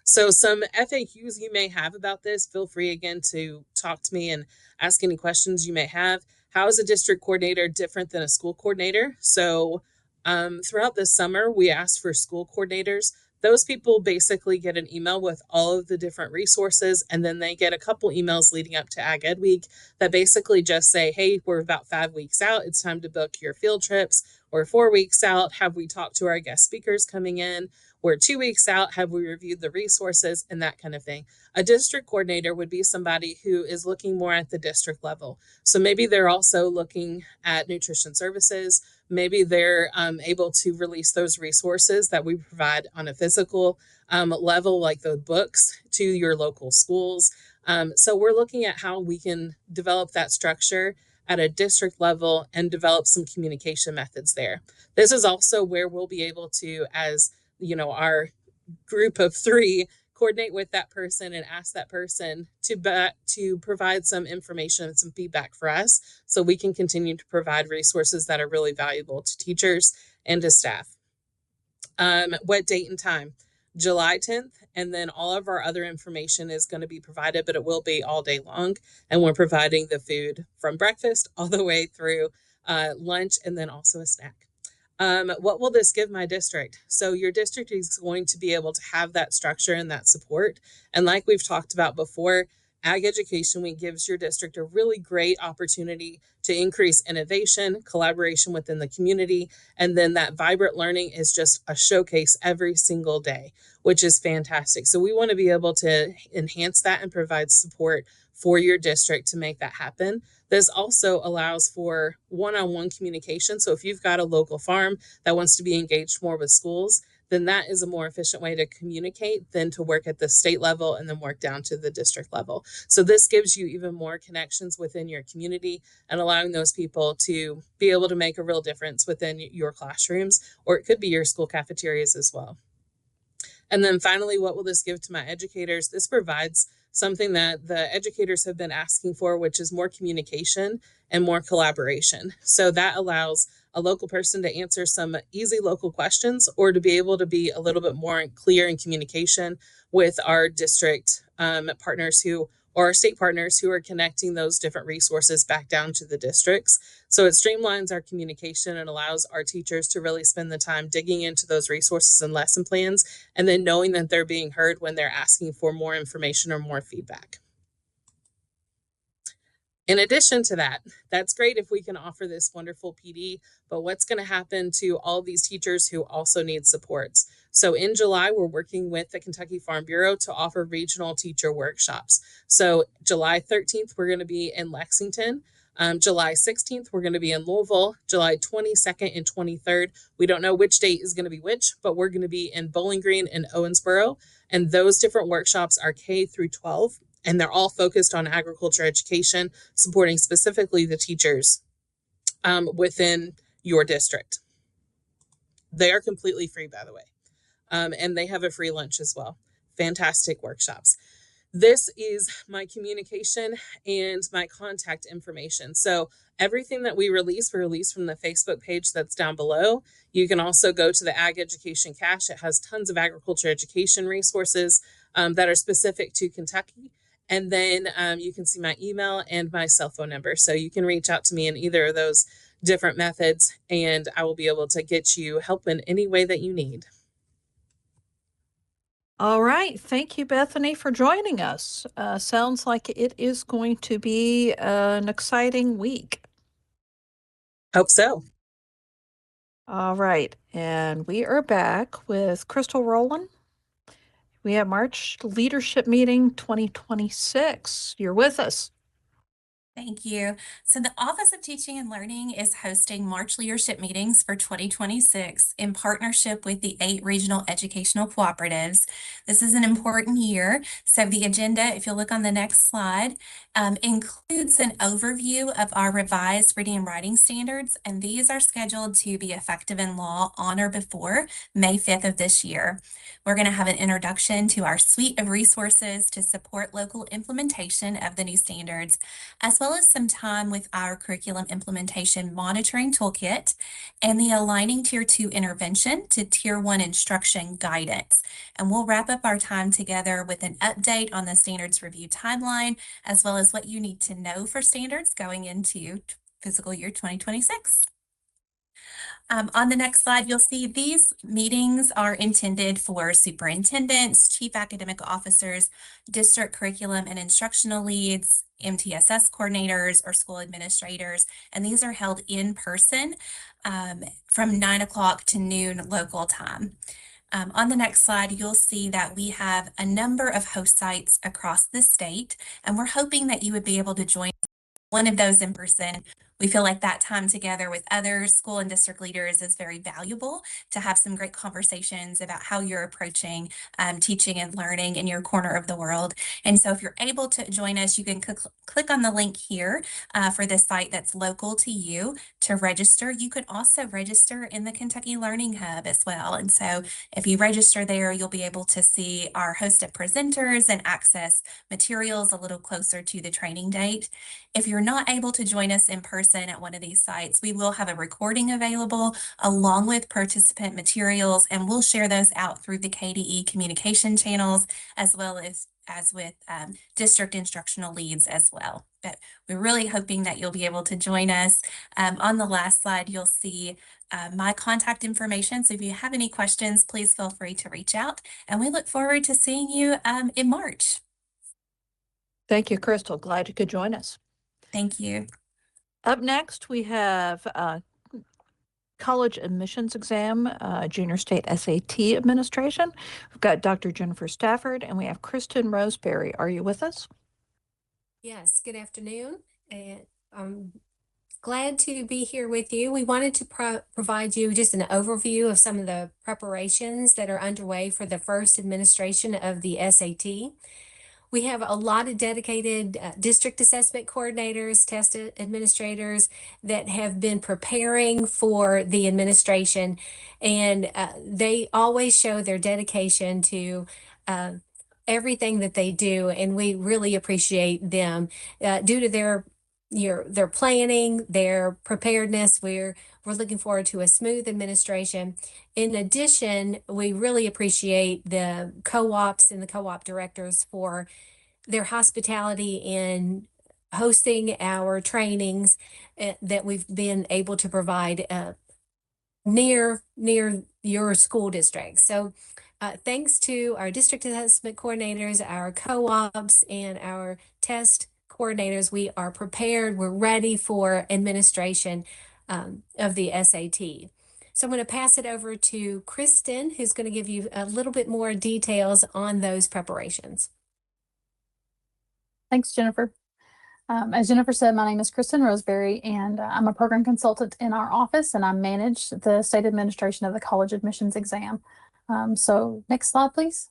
So some FAQs you may have about this, feel free again to talk to me and ask any questions you may have. How is a district coordinator different than a school coordinator? So throughout the summer, we asked for school coordinators. Those people basically get an email with all of the different resources, and then they get a couple emails leading up to Ag Ed Week that basically just say, hey, we're about 5 weeks out. It's time to book your field trips. Or 4 weeks out, have we talked to our guest speakers coming in? We're 2 weeks out, have we reviewed the resources, and that kind of thing. A district coordinator would be somebody who is looking more at the district level. So maybe they're also looking at nutrition services. Maybe they're able to release those resources that we provide on a physical level, like the books, to your local schools. So we're looking at how we can develop that structure at a district level and develop some communication methods there. This is also where we'll be able to, as our group of 3, coordinate with that person and ask that person to provide some information and some feedback for us so we can continue to provide resources that are really valuable to teachers and to staff. What date and time? July 10th, and then all of our other information is going to be provided, but it will be all day long, and we're providing the food from breakfast all the way through lunch and then also a snack. What will this give my district? So your district is going to be able to have that structure and that support. And like we've talked about before, Ag Education Week gives your district a really great opportunity to increase innovation, collaboration within the community, and then that vibrant learning is just a showcase every single day, which is fantastic. So we want to be able to enhance that and provide support for your district to make that happen. This also allows for one-on-one communication. So if you've got a local farm that wants to be engaged more with schools, then that is a more efficient way to communicate than to work at the state level and then work down to the district level. So this gives you even more connections within your community and allowing those people to be able to make a real difference within your classrooms, or it could be your school cafeterias as well. And then finally, what will this give to my educators? This provides something that the educators have been asking for, which is more communication and more collaboration. So that allows a local person to answer some easy local questions or to be able to be a little bit more clear in communication with our district partners or our state partners who are connecting those different resources back down to the districts. So it streamlines our communication and allows our teachers to really spend the time digging into those resources and lesson plans, and then knowing that they're being heard when they're asking for more information or more feedback. In addition to that, that's great if we can offer this wonderful PD, but what's going to happen to all these teachers who also need supports? So in July, we're working with the Kentucky Farm Bureau to offer regional teacher workshops. So July 13th, we're going to be in Lexington. July 16th, we're going to be in Louisville. July 22nd and 23rd, we don't know which date is going to be which, but we're going to be in Bowling Green and Owensboro. And those different workshops are K through 12, and they're all focused on agriculture education, supporting specifically the teachers within your district. They are completely free, by the way. And they have a free lunch as well. Fantastic workshops. This is my communication and my contact information. So everything that we release from the Facebook page that's down below. You can also go to the Ag Education Cache. It has tons of agriculture education resources that are specific to Kentucky. And then you can see my email and my cell phone number. So you can reach out to me in either of those different methods, and I will be able to get you help in any way that you need. All right. Thank you, Bethany, for joining us. Sounds like it is going to be an exciting week. Hope so. All right. And we are back with Crystal Rowland. We have March Leadership Meeting 2026. You're with us. Thank you. So the Office of Teaching and Learning is hosting March Leadership Meetings for 2026 in partnership with the 8 regional educational cooperatives. This is an important year. So the agenda, if you look on the next slide, includes an overview of our revised reading and writing standards, and these are scheduled to be effective in law on or before May 5th of this year. We're going to have an introduction to our suite of resources to support local implementation of the new standards, as well as some time with our curriculum implementation monitoring toolkit and the aligning Tier 2 intervention to Tier 1 instruction guidance. And we'll wrap up our time together with an update on the standards review timeline, as well as what you need to know for standards going into fiscal year 2026. On the next slide, you'll see these meetings are intended for superintendents, chief academic officers, district curriculum and instructional leads, MTSS coordinators, or school administrators, and these are held in person from 9 o'clock to noon local time. On the next slide, you'll see that we have a number of host sites across the state, and we're hoping that you would be able to join one of those in person. We feel like that time together with other school and district leaders is very valuable to have some great conversations about how you're approaching teaching and learning in your corner of the world. And so if you're able to join us, you can click on the link here for the site that's local to you to register. You could also register in the Kentucky Learning Hub as well. And so if you register there, you'll be able to see our host of presenters and access materials a little closer to the training date. If you're not able to join us in person at one of these sites, we will have a recording available along with participant materials, and we'll share those out through the KDE communication channels, as well as with district instructional leads as well. But we're really hoping that you'll be able to join us. On the last slide, you'll see my contact information. So if you have any questions, please feel free to reach out, and we look forward to seeing you in March. Thank you, Crystal. Glad you could join us. Thank you. Up next, we have college admissions exam, junior state SAT administration. We've got Dr. Jennifer Stafford, and we have Kristen Roseberry. Are you with us? Yes, good afternoon. And I'm glad to be here with you. We wanted to provide you just an overview of some of the preparations that are underway for the first administration of the SAT. We have a lot of dedicated district assessment coordinators, test administrators that have been preparing for the administration, and they always show their dedication to everything that they do, and we really appreciate them due to their planning, their preparedness. We're looking forward to a smooth administration. In addition, we really appreciate the co-ops and the co-op directors for their hospitality in hosting our trainings that we've been able to provide near your school district. So thanks to our district assessment coordinators, our co-ops, and our test coordinators, we are prepared. We're ready for administration of the SAT. So I'm going to pass it over to Kristen, who's going to give you a little bit more details on those preparations. Thanks, Jennifer. As Jennifer said, my name is Kristen Roseberry, and I'm a program consultant in our office, and I manage the state administration of the college admissions exam. So next slide, please.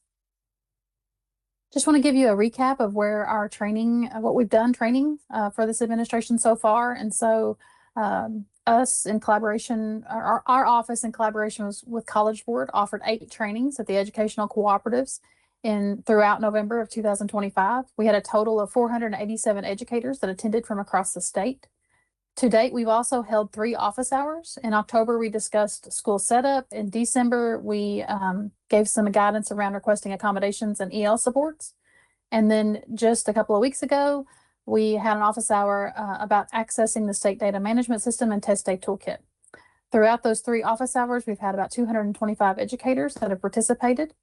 Just want to give you a recap of where our training, what we've done training for this administration so far. And so us in collaboration, our office in collaboration with College Board offered 8 trainings at the educational cooperatives throughout November of 2025. We had a total of 487 educators that attended from across the state. To date, we've also held 3 office hours. In October, we discussed school setup. In December, we gave some guidance around requesting accommodations and EL supports. And then just a couple of weeks ago, we had an office hour about accessing the state data management system and test day toolkit. Throughout those 3 office hours, we've had about 225 educators that have participated.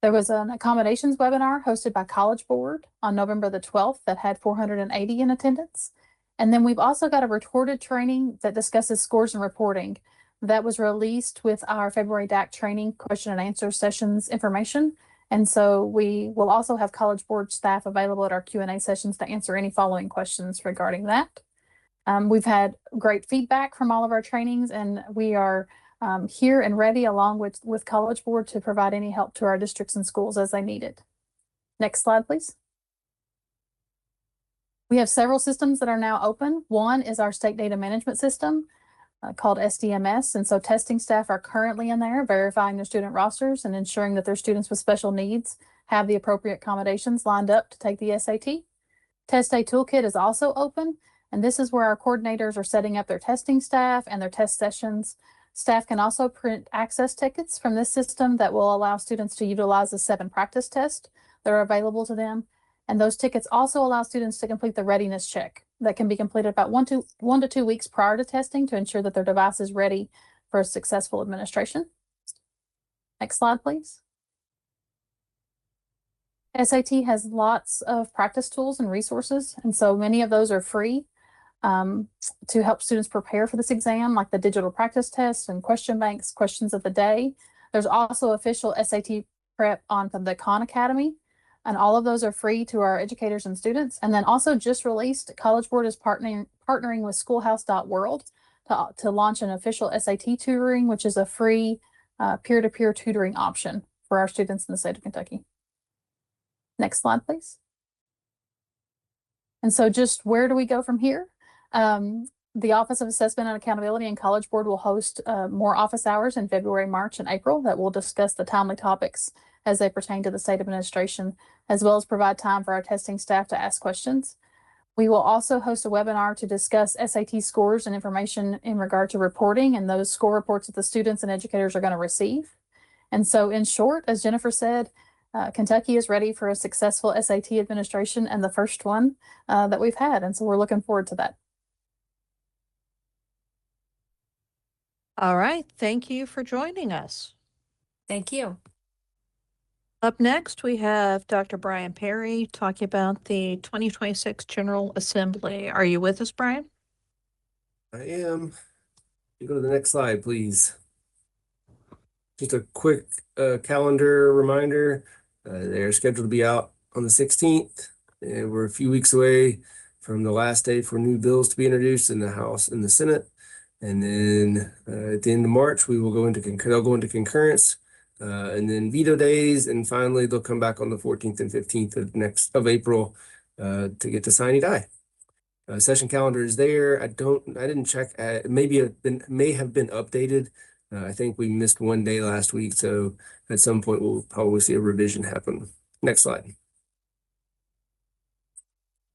There was an accommodations webinar hosted by College Board on November the 12th that had 480 in attendance. And then we've also got a recorded training that discusses scores and reporting that was released with our February DAC training question and answer sessions information. And so we will also have College Board staff available at our Q&A sessions to answer any following questions regarding that. We've had great feedback from all of our trainings, and we are here and ready along with College Board to provide any help to our districts and schools as they need it. Next slide, please. We have several systems that are now open. One is our state data management system called SDMS. And so testing staff are currently in there verifying their student rosters and ensuring that their students with special needs have the appropriate accommodations lined up to take the SAT. Test Day Toolkit is also open, and this is where our coordinators are setting up their testing staff and their test sessions. Staff can also print access tickets from this system that will allow students to utilize the 7 practice tests that are available to them. And those tickets also allow students to complete the readiness check that can be completed about 1 to 2 weeks prior to testing to ensure that their device is ready for a successful administration. Next slide, please. SAT has lots of practice tools and resources, and so many of those are free to help students prepare for this exam, like the digital practice tests and question banks, questions of the day. There's also official SAT prep on the Khan Academy, and all of those are free to our educators and students. And then also just released, College Board is partnering with schoolhouse.world to launch an official SAT tutoring, which is a free peer-to-peer tutoring option for our students in the state of Kentucky. Next slide, please. And so just where do we go from here? The Office of Assessment and Accountability and College Board will host more office hours in February, March, and April that will discuss the timely topics as they pertain to the state administration, as well as provide time for our testing staff to ask questions. We will also host a webinar to discuss SAT scores and information in regard to reporting and those score reports that the students and educators are going to receive. And so in short, as Jennifer said, Kentucky is ready for a successful SAT administration and the first one that we've had. And so we're looking forward to that. All right. Thank you for joining us. Thank you. Up next, we have Dr. Brian Perry talking about the 2026 General Assembly. Are you with us, Brian? I am. You go to the next slide, please. Just a quick calendar reminder. They're scheduled to be out on the 16th, and we're a few weeks away from the last day for new bills to be introduced in the House and the Senate. And then at the end of March, they'll go into concurrence, and then veto days, and finally they'll come back on the 14th and 15th of April to get to sine die. Session calendar is there. I didn't check. May have been updated. I think we missed one day last week, so at some point we'll probably see a revision happen. Next slide.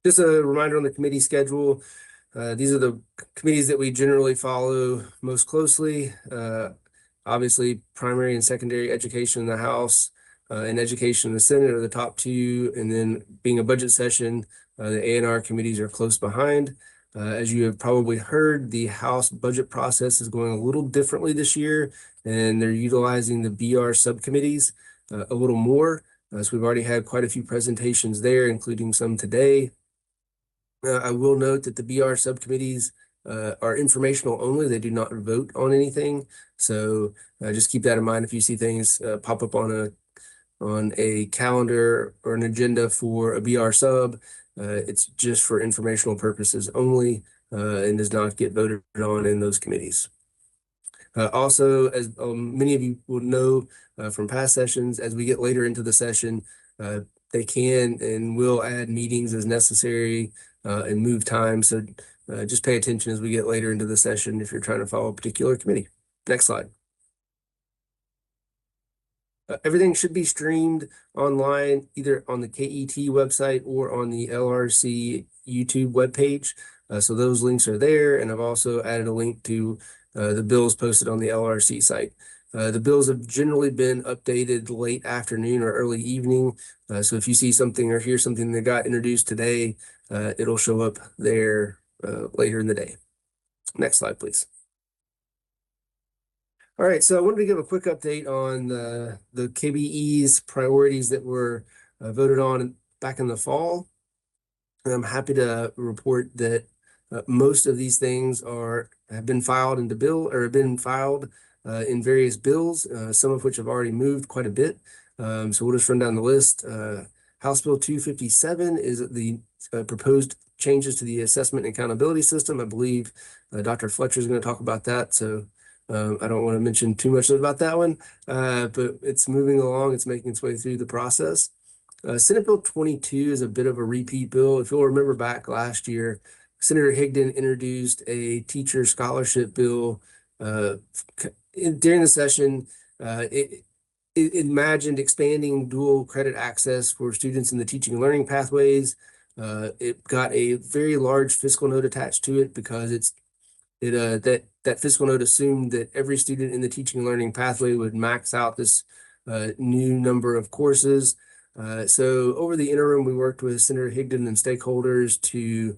Just a reminder on the committee schedule. These are the committees that we generally follow most closely. Obviously, primary and secondary education in the House and education in the Senate are the top 2. And then being a budget session, the A&R committees are close behind. As you have probably heard, the House budget process is going a little differently this year, and they're utilizing the BR subcommittees a little more. So we've already had quite a few presentations there, including some today. I will note that the BR subcommittees are informational only. They do not vote on anything. So just keep that in mind if you see things pop up on a calendar or an agenda for a BR sub. It's just for informational purposes only and does not get voted on in those committees. Also, as many of you will know from past sessions, as we get later into the session, they can and will add meetings as necessary and move time. So just pay attention as we get later into the session if you're trying to follow a particular committee. Next slide. Everything should be streamed online, either on the KET website or on the LRC YouTube webpage. So those links are there. And I've also added a link to the bills posted on the LRC site. The bills have generally been updated late afternoon or early evening. So if you see something or hear something that got introduced today, it'll show up there later in the day. Next slide, please. All right, so I wanted to give a quick update on the KBE's priorities that were voted on back in the fall. And I'm happy to report that most of these things have been filed into bill or have been filed in various bills, some of which have already moved quite a bit. So we'll just run down the list. House Bill 257 is the proposed changes to the assessment and accountability system. I believe Dr. Fletcher is going to talk about that. So I don't want to mention too much about that one, but it's moving along. It's making its way through the process. Senate Bill 22 is a bit of a repeat bill. If you'll remember back last year, Senator Higdon introduced a teacher scholarship bill during the session. It imagined expanding dual credit access for students in the teaching and learning pathways. It got a very large fiscal note attached to it because that fiscal note assumed that every student in the teaching and learning pathway would max out this new number of courses. So over the interim, we worked with Senator Higdon and stakeholders to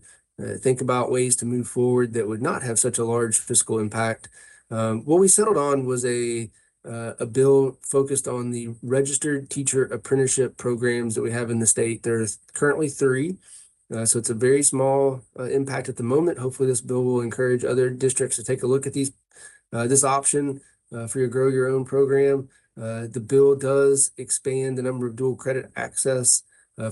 think about ways to move forward that would not have such a large fiscal impact. What we settled on was a bill focused on the registered teacher apprenticeship programs that we have in the state. There are currently 3. So it's a very small impact at the moment. Hopefully this bill will encourage other districts to take a look at this option for your Grow Your Own program. The bill does expand the number of dual credit access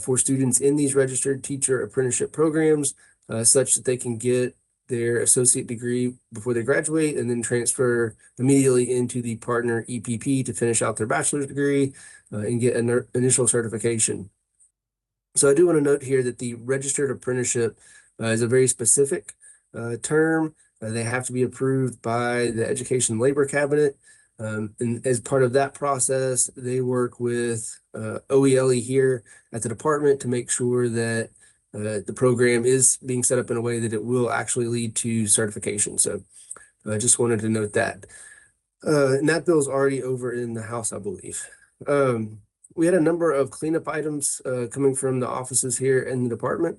for students in these registered teacher apprenticeship programs such that they can get their associate degree before they graduate and then transfer immediately into the partner EPP to finish out their bachelor's degree and get an initial certification. So I do want to note here that the registered apprenticeship is a very specific term. They have to be approved by the Education Labor Cabinet. And as part of that process, they work with OELE here at the department to make sure that the program is being set up in a way that it will actually lead to certification. So I just wanted to note that. And that bill is already over in the House, I believe. We had a number of cleanup items coming from the offices here in the department,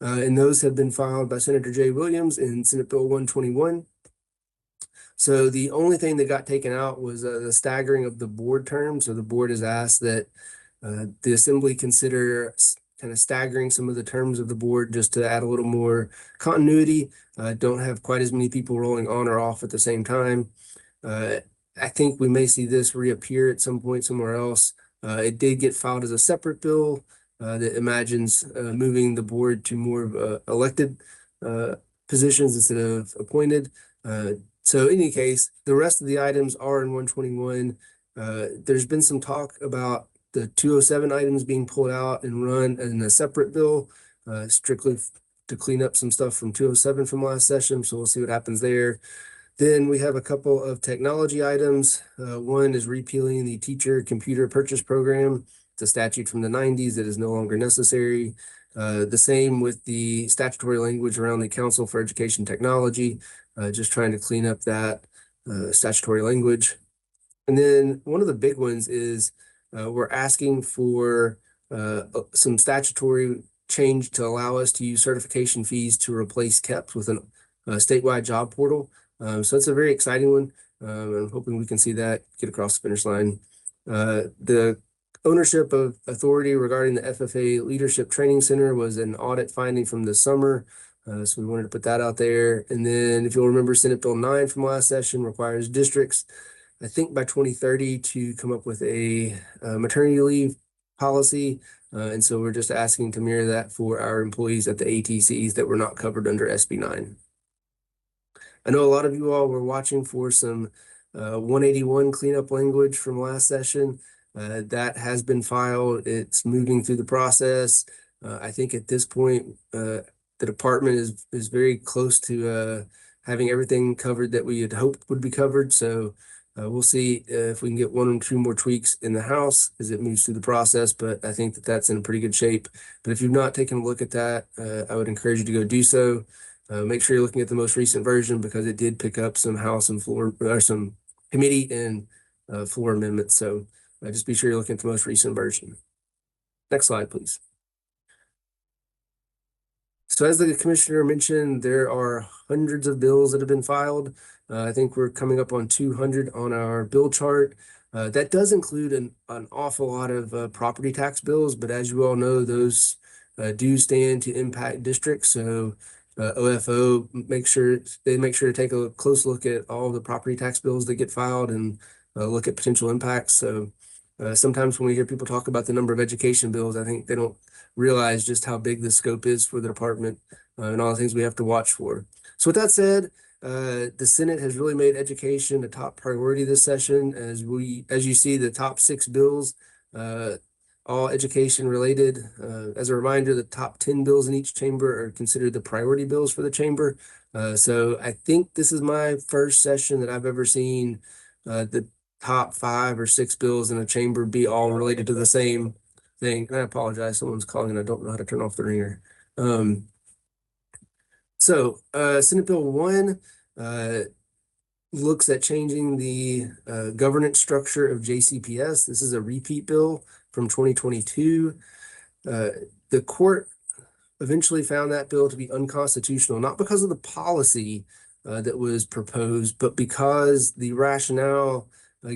and those have been filed by Senator Jay Williams in Senate Bill 121. So the only thing that got taken out was the staggering of the board terms. So the board has asked that the assembly consider kind of staggering some of the terms of the board just to add a little more continuity. Don't have quite as many people rolling on or off at the same time. I think we may see this reappear at some point somewhere else. It did get filed as a separate bill that imagines moving the board to more of elected positions instead of appointed. So in any case, the rest of the items are in 121. There's been some talk about the 207 items being pulled out and run in a separate bill, strictly to clean up some stuff from 207 from last session. So we'll see what happens there. Then we have a couple of technology items. One is repealing the teacher computer purchase program. It's a statute from the 90s that is no longer necessary. The same with the statutory language around the Council for Education Technology, just trying to clean up that statutory language. And then one of the big ones is we're asking for some statutory change to allow us to use certification fees to replace KEPS with a statewide job portal. So it's a very exciting one. I'm hoping we can see that get across the finish line. The ownership of authority regarding the FFA Leadership Training Center was an audit finding from the summer. So we wanted to put that out there. And then if you'll remember, Senate Bill 9 from last session requires districts, I think by 2030, to come up with a maternity leave policy. And so we're just asking to mirror that for our employees at the ATCs that were not covered under SB 9. I know a lot of you all were watching for some 181 cleanup language from last session. That has been filed. It's moving through the process. I think at this point, the department is very close to having everything covered that we had hoped would be covered. So we'll see if we can get one or two more tweaks in the House as it moves through the process, but I think that that's in pretty good shape. But if you've not taken a look at that, I would encourage you to go do so. Make sure you're looking at the most recent version because it did pick up some House and floor or some committee and floor amendments. So just be sure you're looking at the most recent version. Next slide, please. So as the commissioner mentioned, there are hundreds of bills that have been filed. I think we're coming up on 200 on our bill chart. That does include an awful lot of property tax bills, but as you all know, those do stand to impact districts. So OFO make sure to take a close look at all the property tax bills that get filed and look at potential impacts. So sometimes when we hear people talk about the number of education bills, I think they don't realize just how big the scope is for the department and all the things we have to watch for. So with that said, the Senate has really made education a top priority this session. As you see, the top 6 bills, all education related. As a reminder, the top 10 bills in each chamber are considered the priority bills for the chamber. So I think this is my first session that I've ever seen the top 5 or 6 bills in a chamber be all related to the same thing. And I apologize, someone's calling and I don't know how to turn off the ringer. Senate Bill 1 looks at changing the governance structure of JCPS. This is a repeat bill from 2022. The court eventually found that bill to be unconstitutional, not because of the policy that was proposed, but because the rationale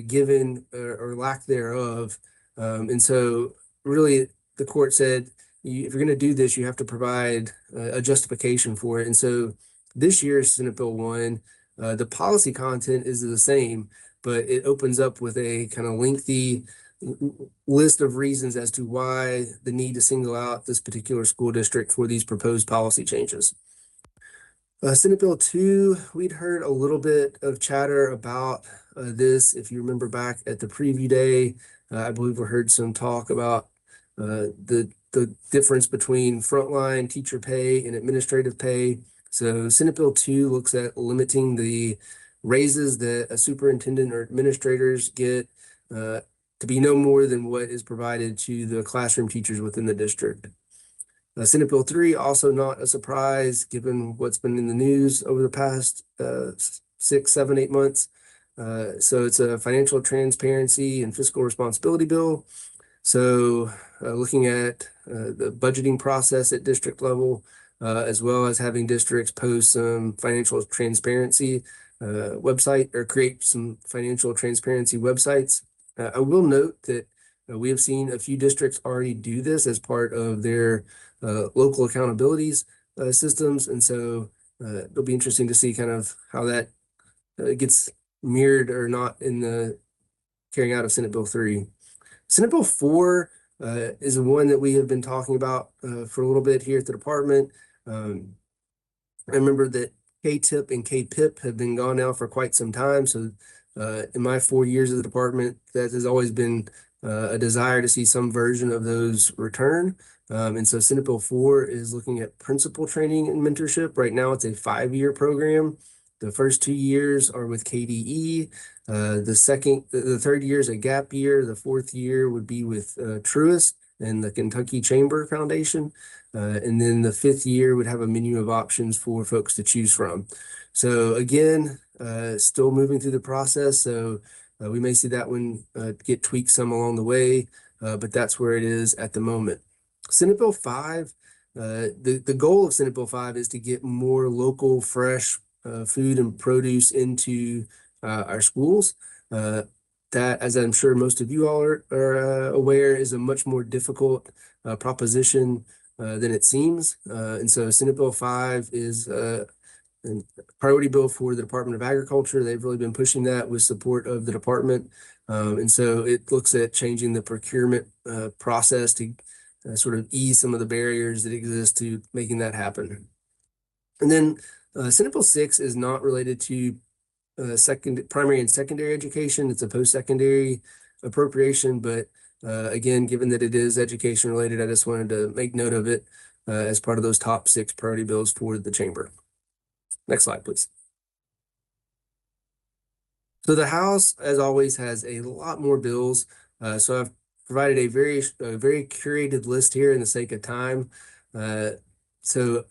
given or lack thereof. And so really the court said, if you're going to do this, you have to provide a justification for it. And so this year's Senate Bill 1, the policy content is the same, but it opens up with a kind of lengthy list of reasons as to why the need to single out this particular school district for these proposed policy changes. Senate Bill 2, we'd heard a little bit of chatter about this. If you remember back at the preview day, I believe we heard some talk about the difference between frontline teacher pay and administrative pay. So Senate Bill 2 looks at limiting the raises that a superintendent or administrators get to be no more than what is provided to the classroom teachers within the district. Senate Bill 3, also not a surprise given what's been in the news over the past 6, 7, 8 months. So it's a financial transparency and fiscal responsibility bill. So looking at the budgeting process at district level, as well as having districts post some financial transparency website or create some financial transparency websites. I will note that we have seen a few districts already do this as part of their local accountabilities systems. And so it'll be interesting to see kind of how that gets mirrored or not in the carrying out of Senate Bill 3. Senate Bill 4 is one that we have been talking about for a little bit here at the department. I remember that K-TIP and K-PIP have been gone now for quite some time. So in my 4 years of the department, that has always been a desire to see some version of those return. And so Senate Bill 4 is looking at principal training and mentorship. Right now, it's a 5-year program. The first 2 years are with KDE. The third year is a gap year. The fourth year would be with Truist and the Kentucky Chamber Foundation. And then the 5th year would have a menu of options for folks to choose from. So again, still moving through the process. So we may see that one get tweaked some along the way, but that's where it is at the moment. Senate Bill 5, the goal of Senate Bill 5 is to get more local, fresh food and produce into our schools. That, as I'm sure most of you all are aware, is a much more difficult proposition than it seems. And so Senate Bill 5 is a priority bill for the Department of Agriculture. They've really been pushing that with support of the department. And so it looks at changing the procurement process to sort of ease some of the barriers that exist to making that happen. And then Senate Bill 6 is not related to primary and secondary education. It's a post-secondary appropriation, but again, given that it is education related, I just wanted to make note of it as part of those top 6 priority bills for the chamber. Next slide, please. So the House, as always, has a lot more bills. So I've provided a very curated list here in the sake of time. So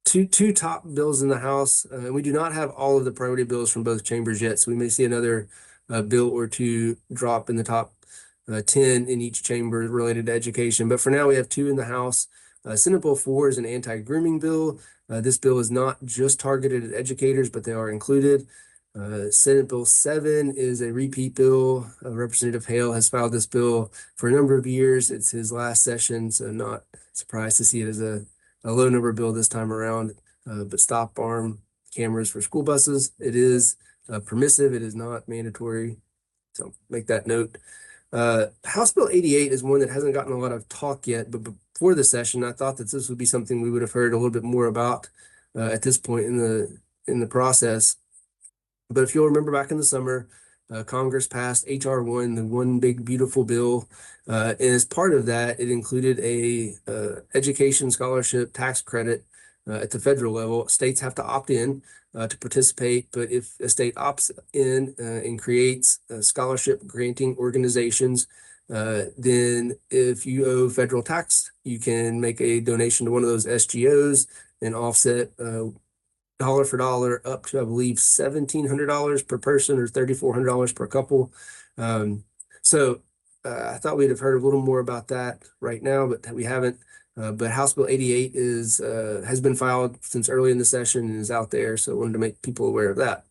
two top bills in the House. We do not have all of the priority bills from both chambers yet, so we may see another bill or two drop in the top 10 in each chamber related to education. But for now, we have 2 in the House. Senate Bill 4 is an anti-grooming bill. This bill is not just targeted at educators, but they are included. Senate Bill 7 is a repeat bill. Representative Hale has filed this bill for a number of years. It's his last session, so not surprised to see it as a low number bill this time around. But stop arm cameras for school buses. It is permissive. It is not mandatory. So make that note. House Bill 88 is one that hasn't gotten a lot of talk yet, but before the session, I thought that this would be something we would have heard a little bit more about at this point in the process. But if you'll remember back in the summer, Congress passed H.R. 1, the one big beautiful bill. And as part of that, it included a education scholarship tax credit at the federal level. States have to opt in to participate, but if a state opts in and creates scholarship granting organizations, then if you owe federal tax, you can make a donation to one of those SGOs and offset dollar for dollar up to, I believe, $1,700 per person or $3,400 per couple. So I thought we'd have heard a little more about that right now, but we haven't. But House Bill 88 has been filed since early in the session and is out there, so I wanted to make people aware of that.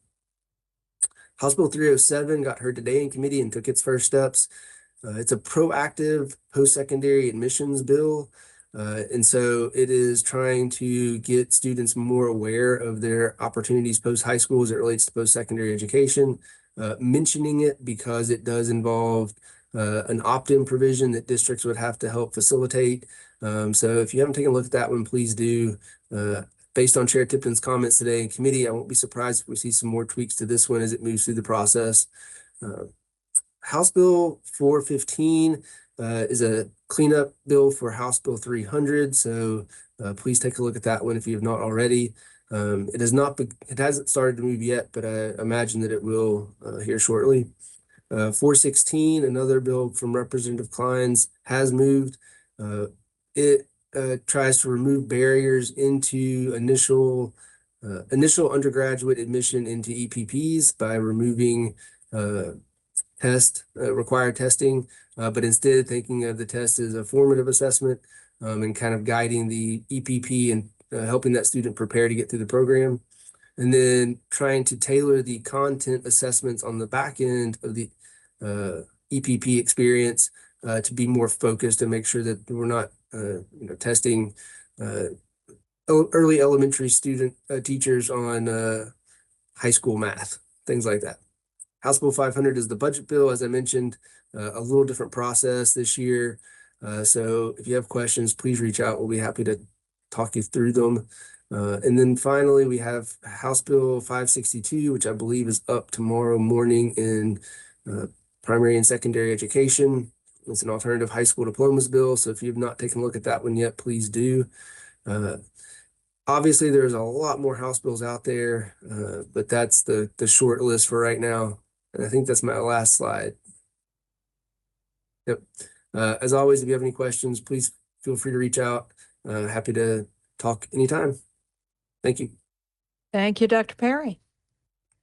House Bill 307 got heard today in committee and took its first steps. It's a proactive post-secondary admissions bill. And so it is trying to get students more aware of their opportunities post-high school as it relates to post-secondary education. Mentioning it because it does involve an opt-in provision that districts would have to help facilitate. So if you haven't taken a look at that one, please do. Based on Chair Tipton's comments today in committee, I won't be surprised if we see some more tweaks to this one as it moves through the process. House Bill 415 is a cleanup bill for House Bill 300. So please take a look at that one if you have not already. It hasn't started to move yet, but I imagine that it will here shortly. 416, another bill from Representative Klein's, has moved. It tries to remove barriers into initial undergraduate admission into EPPs by removing required testing, but instead thinking of the test as a formative assessment and kind of guiding the EPP and helping that student prepare to get through the program. And then trying to tailor the content assessments on the back end of the EPP experience to be more focused and make sure that we're not testing early elementary student teachers on high school math, things like that. House Bill 500 is the budget bill, as I mentioned, a little different process this year. So if you have questions, please reach out. We'll be happy to talk you through them. And then finally, we have House Bill 562, which I believe is up tomorrow morning in primary and secondary education. It's an alternative high school diplomas bill. So if you've not taken a look at that one yet, please do. Obviously, there's a lot more House bills out there, but that's the short list for right now. And I think that's my last slide. Yep. As always, if you have any questions, please feel free to reach out. Happy to talk anytime. Thank you. Thank you, Dr. Perry.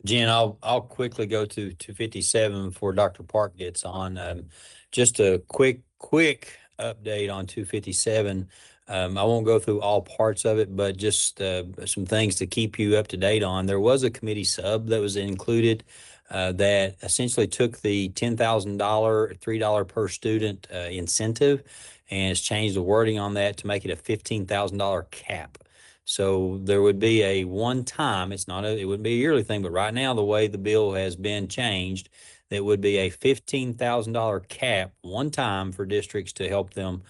Jen, I'll quickly go to 257 before Dr. Park gets on. Just a quick update on 257. I won't go through all parts of it, but just some things to keep you up to date on. There was a committee sub that was included that essentially took the $10,000, $3 per student incentive and has changed the wording on that to make it a $15,000 cap. So there would be a one-time, it wouldn't be a yearly thing, but right now the way the bill has been changed, that would be a $15,000 cap one time for districts to help them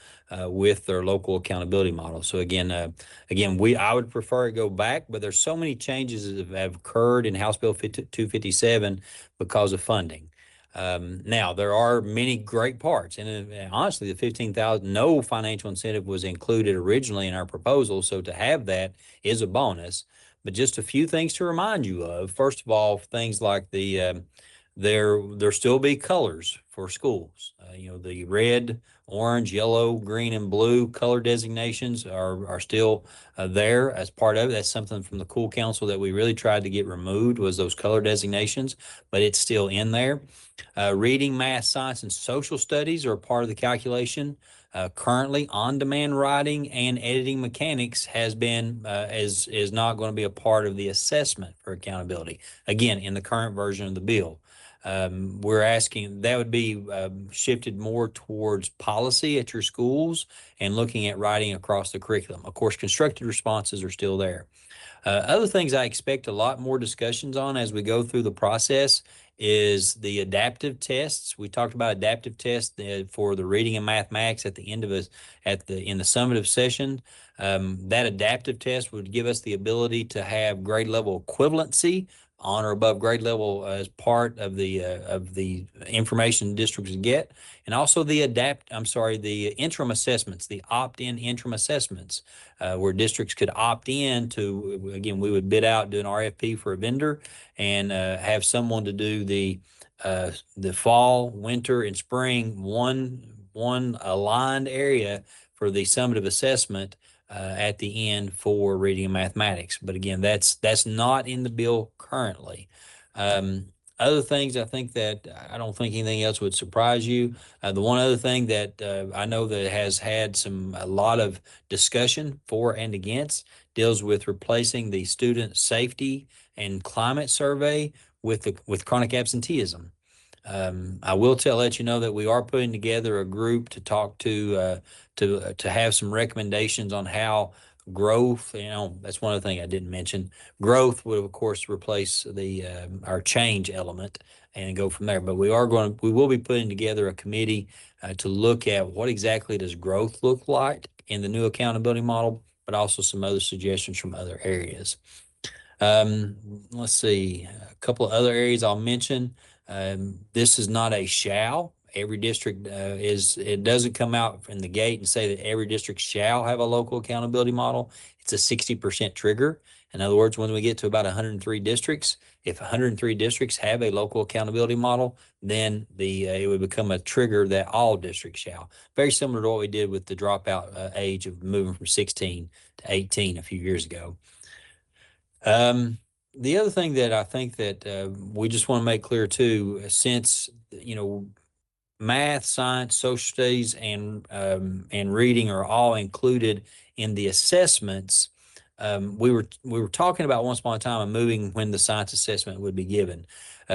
with their local accountability model. So again, I would prefer it go back, but there's so many changes that have occurred in House Bill 257 because of funding. Now there are many great parts, and honestly, the 15,000, no financial incentive was included originally in our proposal, so to have that is a bonus. But just a few things to remind you of. First of all, things like there still be colors for schools. The red, orange, yellow, green, and blue color designations are still there as part of it. That's something from the Cool Council that we really tried to get removed, was those color designations, but it's still in there. Reading, math, science, and social studies are a part of the calculation. Currently, on-demand writing and editing mechanics is not going to be a part of the assessment for accountability. Again, in the current version of the bill. We're asking that would be shifted more towards policy at your schools and looking at writing across the curriculum. Of course, constructed responses are still there. Other things I expect a lot more discussions on as we go through the process is the adaptive tests. We talked about adaptive tests for the reading and mathematics at the end of in the summative session. That adaptive test would give us the ability to have grade level equivalency on or above grade level as part of the information districts get, and also the interim assessments, the opt-in interim assessments, where districts could opt in to, again, we would bid out, do an RFP for a vendor, and have someone to do the fall, winter, and spring one aligned area for the summative assessment at the end for reading and mathematics. But again, that's not in the bill currently. Other things, I think that I don't think anything else would surprise you. The one other thing that I know that has had a lot of discussion for and against deals with replacing the student safety and climate survey with chronic absenteeism. I will let you know that we are putting together a group to talk to have some recommendations on how growth. That's one of the things I didn't mention. Growth would, of course, replace our change element and go from there. But we will be putting together a committee to look at what exactly does growth look like in the new accountability model, but also some other suggestions from other areas. Let's see, a couple of other areas I'll mention. This is not a shall. Every district it doesn't come out from the gate and say that every district shall have a local accountability model. It's a 60% trigger. In other words, when we get to about 103 districts, if 103 districts have a local accountability model, then it would become a trigger that all districts shall. Very similar to what we did with the dropout age of moving from 16 to 18 a few years ago. The other thing that I think that we just want to make clear too, since math, science, social studies, and reading are all included in the assessments. We were talking about once upon a time of moving when the science assessment would be given.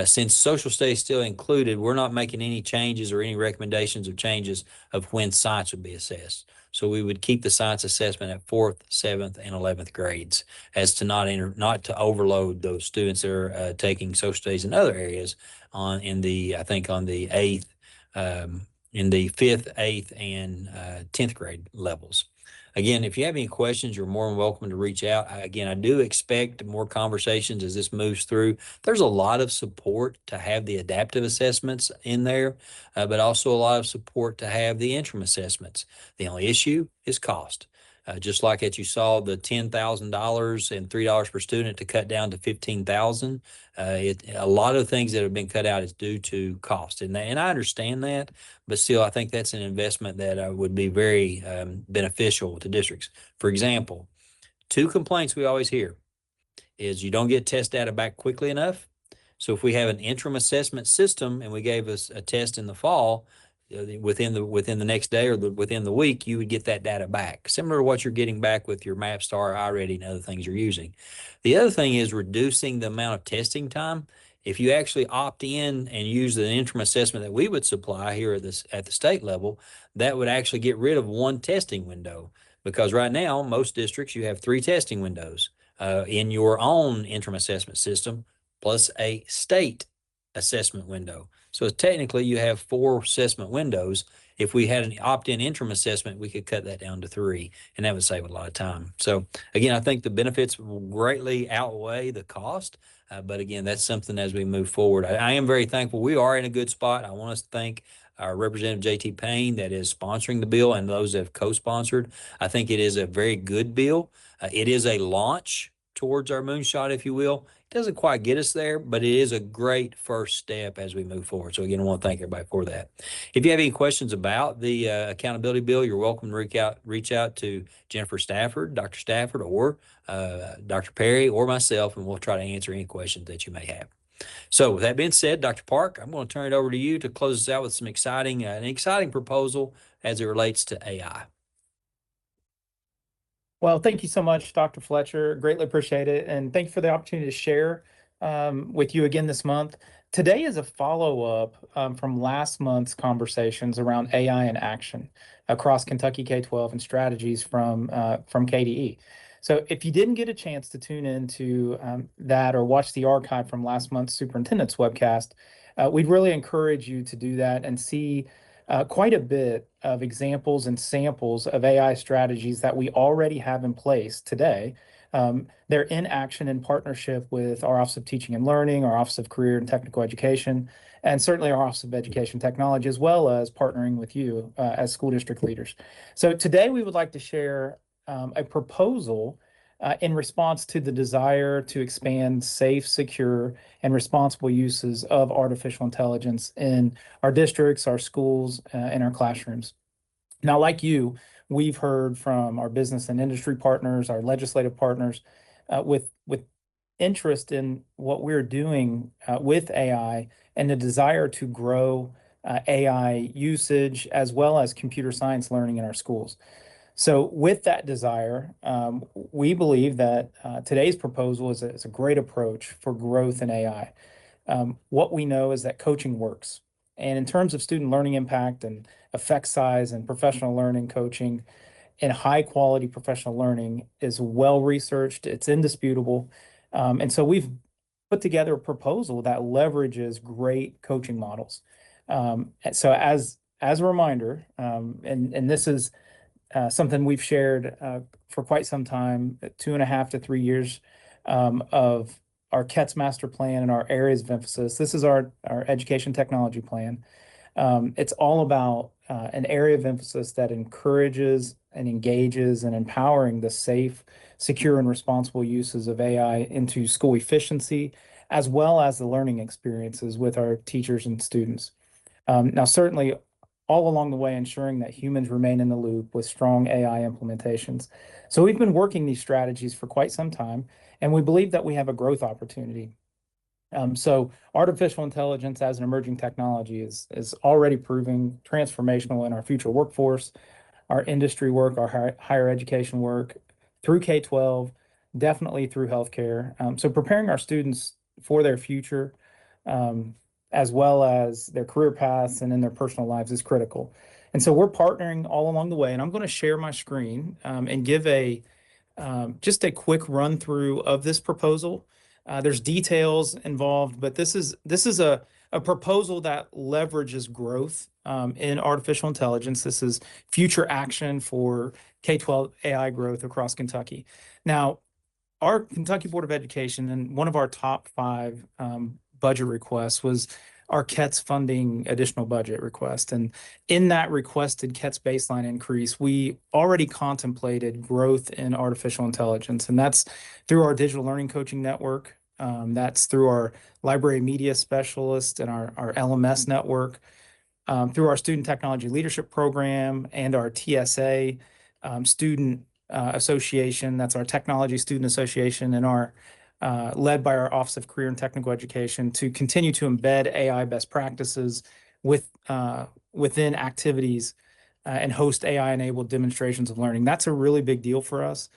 Since social studies still included, we're not making any changes or any recommendations of changes of when science would be assessed. So we would keep the science assessment at 4th, 7th, and 11th grades, as to not to overload those students that are taking social studies in other areas in the 8th, in the 5th, 8th, and 10th grade levels. Again, if you have any questions, you're more than welcome to reach out. Again, I do expect more conversations as this moves through. There's a lot of support to have the adaptive assessments in there, but also a lot of support to have the interim assessments. The only issue is cost. Just like you saw the $10,000 and $3 per student to cut down to $15,000. A lot of things that have been cut out is due to cost, and I understand that, but still, I think that's an investment that would be very beneficial to districts. For example, 2 complaints we always hear is you don't get test data back quickly enough. So if we have an interim assessment system and we gave us a test in the fall, within the next day or within the week, you would get that data back, similar to what you're getting back with your MapStar, iReady, and other things you're using. The other thing is reducing the amount of testing time. If you actually opt in and use the interim assessment that we would supply here at the state level, that would actually get rid of 1 testing window, because right now most districts you have 3 testing windows in your own interim assessment system plus a state assessment window. So technically you have 4 assessment windows. If we had an opt-in interim assessment, we could cut that down to 3, and that would save a lot of time. So again, I think the benefits will greatly outweigh the cost. But again, that's something as we move forward. I am very thankful. We are in a good spot. I want to thank our Representative J.T. Payne that is sponsoring the bill and those that have co-sponsored. I think it is a very good bill. It is a launch towards our moonshot, if you will. It doesn't quite get us there, but it is a great first step as we move forward. So again, I want to thank everybody for that. If you have any questions about the accountability bill, you're welcome to reach out to Jennifer Stafford, Dr. Stafford, or Dr. Perry, or myself, and we'll try to answer any questions that you may have. So with that being said, Dr. Park, I'm going to turn it over to you to close us out with some an exciting proposal as it relates to AI. Well, thank you so much, Dr. Fletcher. Greatly appreciate it. And thank you for the opportunity to share with you again this month. Today is a follow-up from last month's conversations around AI in action across Kentucky K-12 and strategies from KDE. So if you didn't get a chance to tune into that or watch the archive from last month's Superintendents webcast, we'd really encourage you to do that and see quite a bit of examples and samples of AI strategies that we already have in place today. They're in action in partnership with our Office of Teaching and Learning, our Office of Career and Technical Education, and certainly our Office of Education Technology, as well as partnering with you as school district leaders. So today we would like to share a proposal in response to the desire to expand safe, secure, and responsible uses of artificial intelligence in our districts, our schools, and our classrooms. Now, like you, we've heard from our business and industry partners, our legislative partners, with interest in what we're doing with AI and the desire to grow AI usage as well as computer science learning in our schools. So with that desire, we believe that today's proposal is a great approach for growth in AI. What we know is that coaching works. And in terms of student learning impact and effect size and professional learning coaching and high quality professional learning is well researched, it's indisputable. And so we've put together a proposal that leverages great coaching models. So as a reminder, and this is something we've shared for quite some time, 2.5 to 3 years of our KETS master plan and our areas of emphasis. This is our education technology plan. It's all about an area of emphasis that encourages and engages and empowering the safe, secure, and responsible uses of AI into school efficiency, as well as the learning experiences with our teachers and students. Now, certainly, all along the way, ensuring that humans remain in the loop with strong AI implementations. So we've been working these strategies for quite some time, and we believe that we have a growth opportunity. So artificial intelligence as an emerging technology is already proving transformational in our future workforce, our industry work, our higher education work, through K-12, definitely through healthcare. So preparing our students for their future, as well as their career paths and in their personal lives is critical. And so we're partnering all along the way. And I'm going to share my screen and give just a quick run through of this proposal. There's details involved, but this is a proposal that leverages growth in artificial intelligence. This is future action for K-12 AI growth across Kentucky. Now, our Kentucky Board of Education, and one of our top 5 budget requests was our KETS funding additional budget request. And in that requested KETS baseline increase, we already contemplated growth in artificial intelligence. And that's through our digital learning coaching network. That's through our library media specialist and our LMS network, through our student technology leadership program and our TSA student association. That's our technology student association, and our led by our Office of Career and Technical Education to continue to embed AI best practices within activities and host AI-enabled demonstrations of learning. That's a really big deal for us,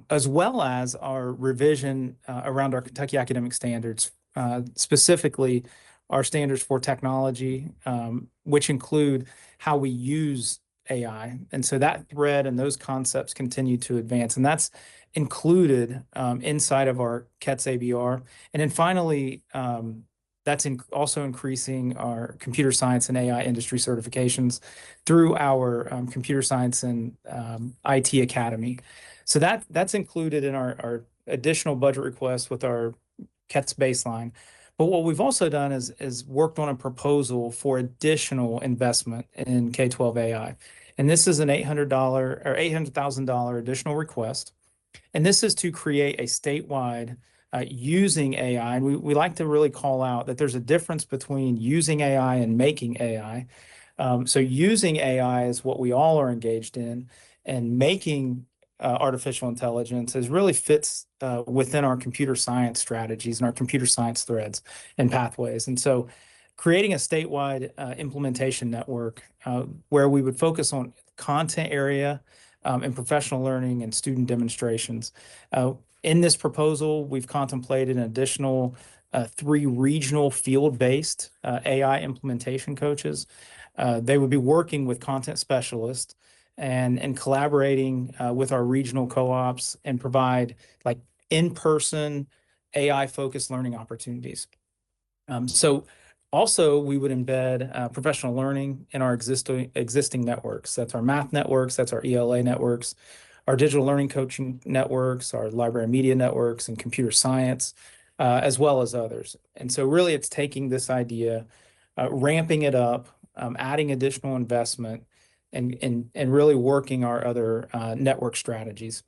as well as our revision around our Kentucky academic standards, specifically our standards for technology, which include how we use AI. And so that thread and those concepts continue to advance. And that's included inside of our KETS ABR. And then finally, That's also increasing our computer science and AI industry certifications through our computer science and IT academy. So that's included in our additional budget request with our KETS baseline. But what we've also done is worked on a proposal for additional investment in K-12 AI. And this is an $800 or $800,000 additional request. And this is to create a statewide using AI. And we like to really call out that there's a difference between using AI and making AI. So using AI is what we all are engaged in, and making artificial intelligence is really fits within our computer science strategies and our computer science threads and pathways. And so creating a statewide implementation network where we would focus on content area and professional learning and student demonstrations. In this proposal, we've contemplated an additional 3 regional field-based AI implementation coaches. They would be working with content specialists and collaborating with our regional co-ops and provide like in-person AI-focused learning opportunities. So also we would embed professional learning in our existing networks. That's our math networks, that's our ELA networks, our digital learning coaching networks, our library media networks, and computer science, as well as others. And so really it's taking this idea, ramping it up, adding additional investment, and really working our other network strategies.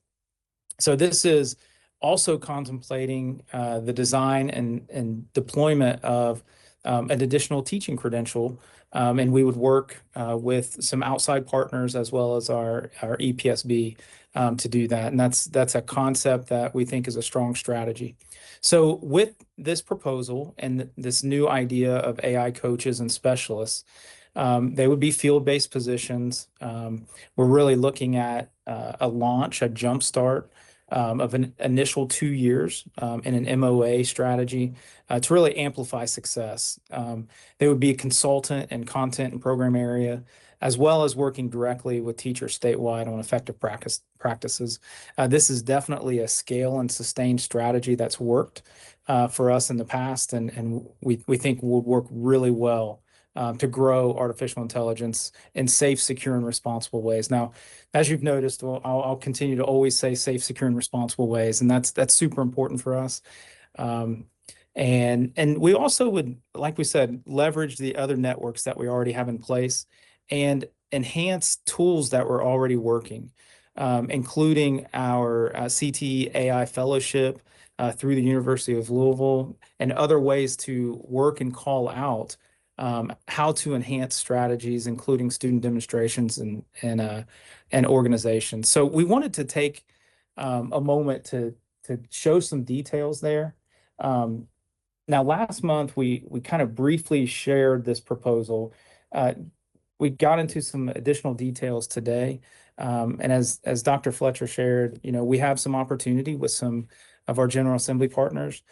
So this is also contemplating the design and deployment of an additional teaching credential, and we would work with some outside partners as well as our EPSB to do that. And that's a concept that we think is a strong strategy. So with this proposal and this new idea of AI coaches and specialists, they would be field-based positions. We're really looking at a launch, a jumpstart of an initial 2 years in an MOA strategy to really amplify success. They would be a consultant in content and program area, as well as working directly with teachers statewide on effective practices. This is definitely a scale and sustained strategy that's worked for us in the past, and we think will work really well to grow artificial intelligence in safe, secure, and responsible ways. Now, as you've noticed, I'll continue to always say safe, secure, and responsible ways, and that's super important for us. And we also would, like we said, leverage the other networks that we already have in place and enhance tools that were already working, including our CTE AI Fellowship through the University of Louisville and other ways to work and call out how to enhance strategies, including student demonstrations and organizations. So we wanted to take a moment to show some details there. Now, last month, we kind of briefly shared this proposal. We got into some additional details today. And as Dr. Fletcher shared, we have some opportunity with some of our General Assembly partners.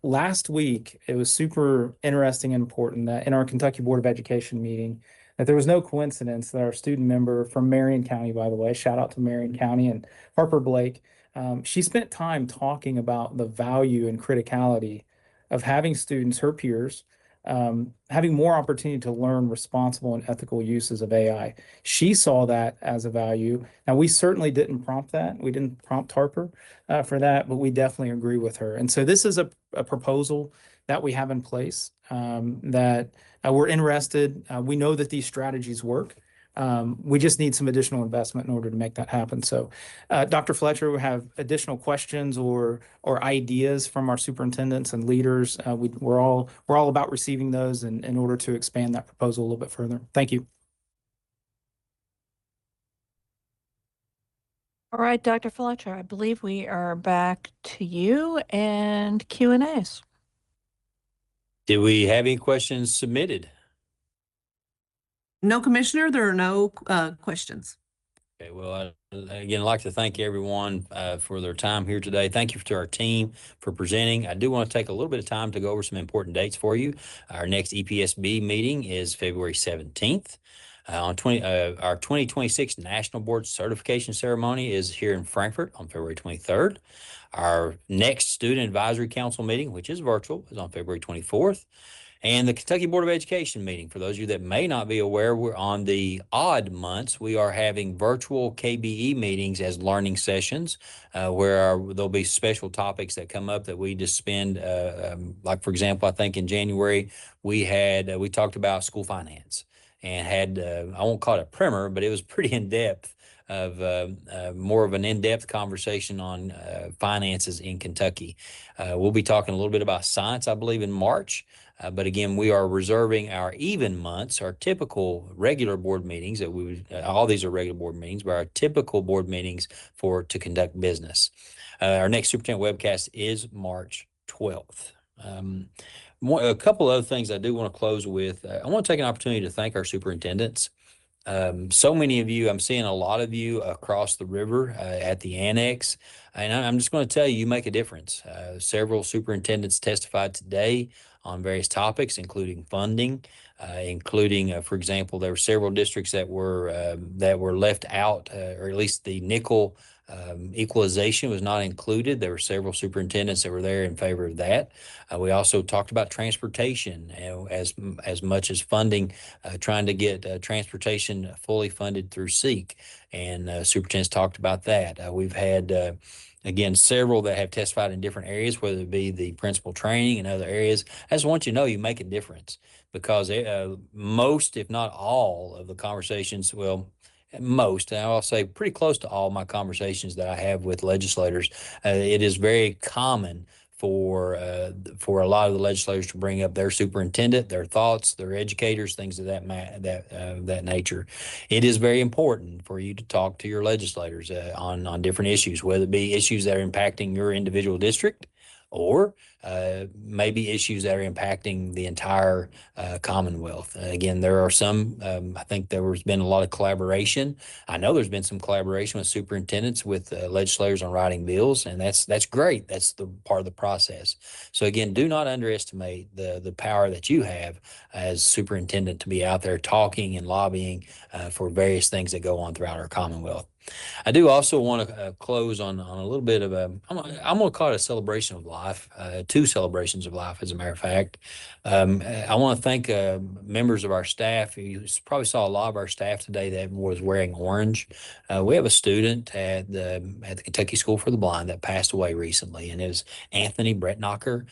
Last week, it was super interesting and important that in our Kentucky Board of Education meeting, that there was no coincidence that our student member from Marion County, by the way, shout out to Marion County and Harper Blake, she spent time talking about the value and criticality of having students, her peers, having more opportunity to learn responsible and ethical uses of AI. She saw that as a value. Now, we certainly didn't prompt that. We didn't prompt Harper for that, but we definitely agree with her. And so this is a proposal that we have in place that we're interested. We know that these strategies work. We just need some additional investment in order to make that happen. So, Dr. Fletcher, we have additional questions or ideas from our superintendents and leaders. We're all about receiving those in order to expand that proposal a little bit further. Thank you. All right, Dr. Fletcher, I believe we are back to you and Q&As. Did we have any questions submitted? No, Commissioner, there are no questions. Okay, well, again, I'd like to thank everyone for their time here today. Thank you to our team for presenting. I do want to take a little bit of time to go over some important dates for you. Our next EPSB meeting is February 17th. Our 2026 National Board Certification Ceremony is here in Frankfurt on February 23rd. Our next Student Advisory Council meeting, which is virtual, is on February 24th. And the Kentucky Board of Education meeting, for those of you that may not be aware, we're on the odd months. We are having virtual KBE meetings as learning sessions, where there'll be special topics that come up that we just spend, like for example, I think in January, we talked about school finance and had, I won't call it a primer, but it was pretty in-depth of more of an in-depth conversation on finances in Kentucky. We'll be talking a little bit about science, I believe, in March. But again, we are reserving our even months, our typical regular board meetings that all these are regular board meetings, but our typical board meetings to conduct business. Our next superintendent webcast is March 12th. A couple other things I do want to close with. I want to take an opportunity to thank our superintendents. So many of you, I'm seeing a lot of you across the river at the annex, and I'm just going to tell you, you make a difference. Several superintendents testified today on various topics, including funding, including, for example, there were several districts that were left out, or at least the nickel equalization was not included. There were several superintendents that were there in favor of that. We also talked about transportation, as much as funding, trying to get transportation fully funded through SEEK, and superintendents talked about that. We've had again, several that have testified in different areas, whether it be the principal training and other areas. I just want you to know you make a difference, because most, if not all, of the conversations, well, most, and I'll say pretty close to all my conversations that I have with legislators, it is very common for a lot of the legislators to bring up their superintendent, their thoughts, their educators, things of that nature. It is very important for you to talk to your legislators on different issues, whether it be issues that are impacting your individual district, or maybe issues that are impacting the entire Commonwealth. Again, there are some, I think there's been a lot of collaboration. I know there's been some collaboration with superintendents, with legislators on writing bills, and that's great. That's the part of the process. So again, do not underestimate the power that you have as superintendent to be out there talking and lobbying for various things that go on throughout our Commonwealth. I do also want to close on a little bit of I'm going to call it a celebration of life, two celebrations of life, as a matter of fact. I want to thank members of our staff. You probably saw a lot of our staff today that was wearing orange. We have a student at the Kentucky School for the Blind that passed away recently, and it was Anthony Bretnocker.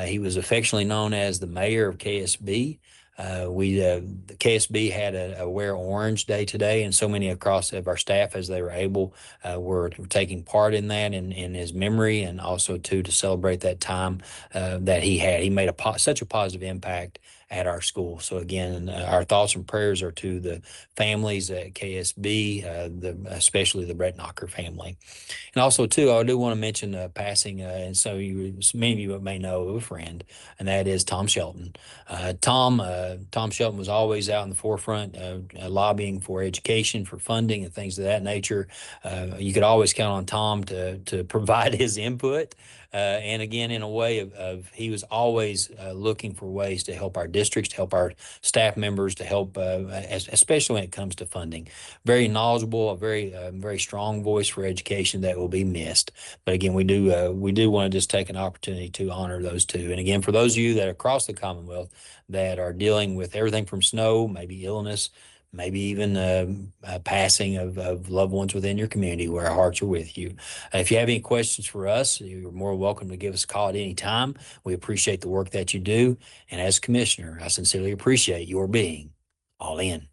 He was affectionately known as the mayor of KSB. The KSB had a Wear Orange Day today, and so many across of our staff, as they were able, were taking part in that in his memory, and also to celebrate that time that he had. He made such a positive impact at our school. So again, our thoughts and prayers are to the families at KSB, especially the Bretnocker family. And also, too, I do want to mention passing, and so many of you may know of a friend, and that is Tom Shelton. Tom Shelton was always out in the forefront, lobbying for education, for funding, and things of that nature. You could always count on Tom to provide his input. And again, in a way of he was always looking for ways to help our districts, to help our staff members, to help, especially when it comes to funding. Very knowledgeable, a very strong voice for education that will be missed. But again, we do want to just take an opportunity to honor those two. And again, for those of you that are across the Commonwealth that are dealing with everything from snow, maybe illness, maybe even passing of loved ones within your community, where our hearts are with you. If you have any questions for us, you're more welcome to give us a call at any time. We appreciate the work that you do. And as commissioner, I sincerely appreciate your being all in.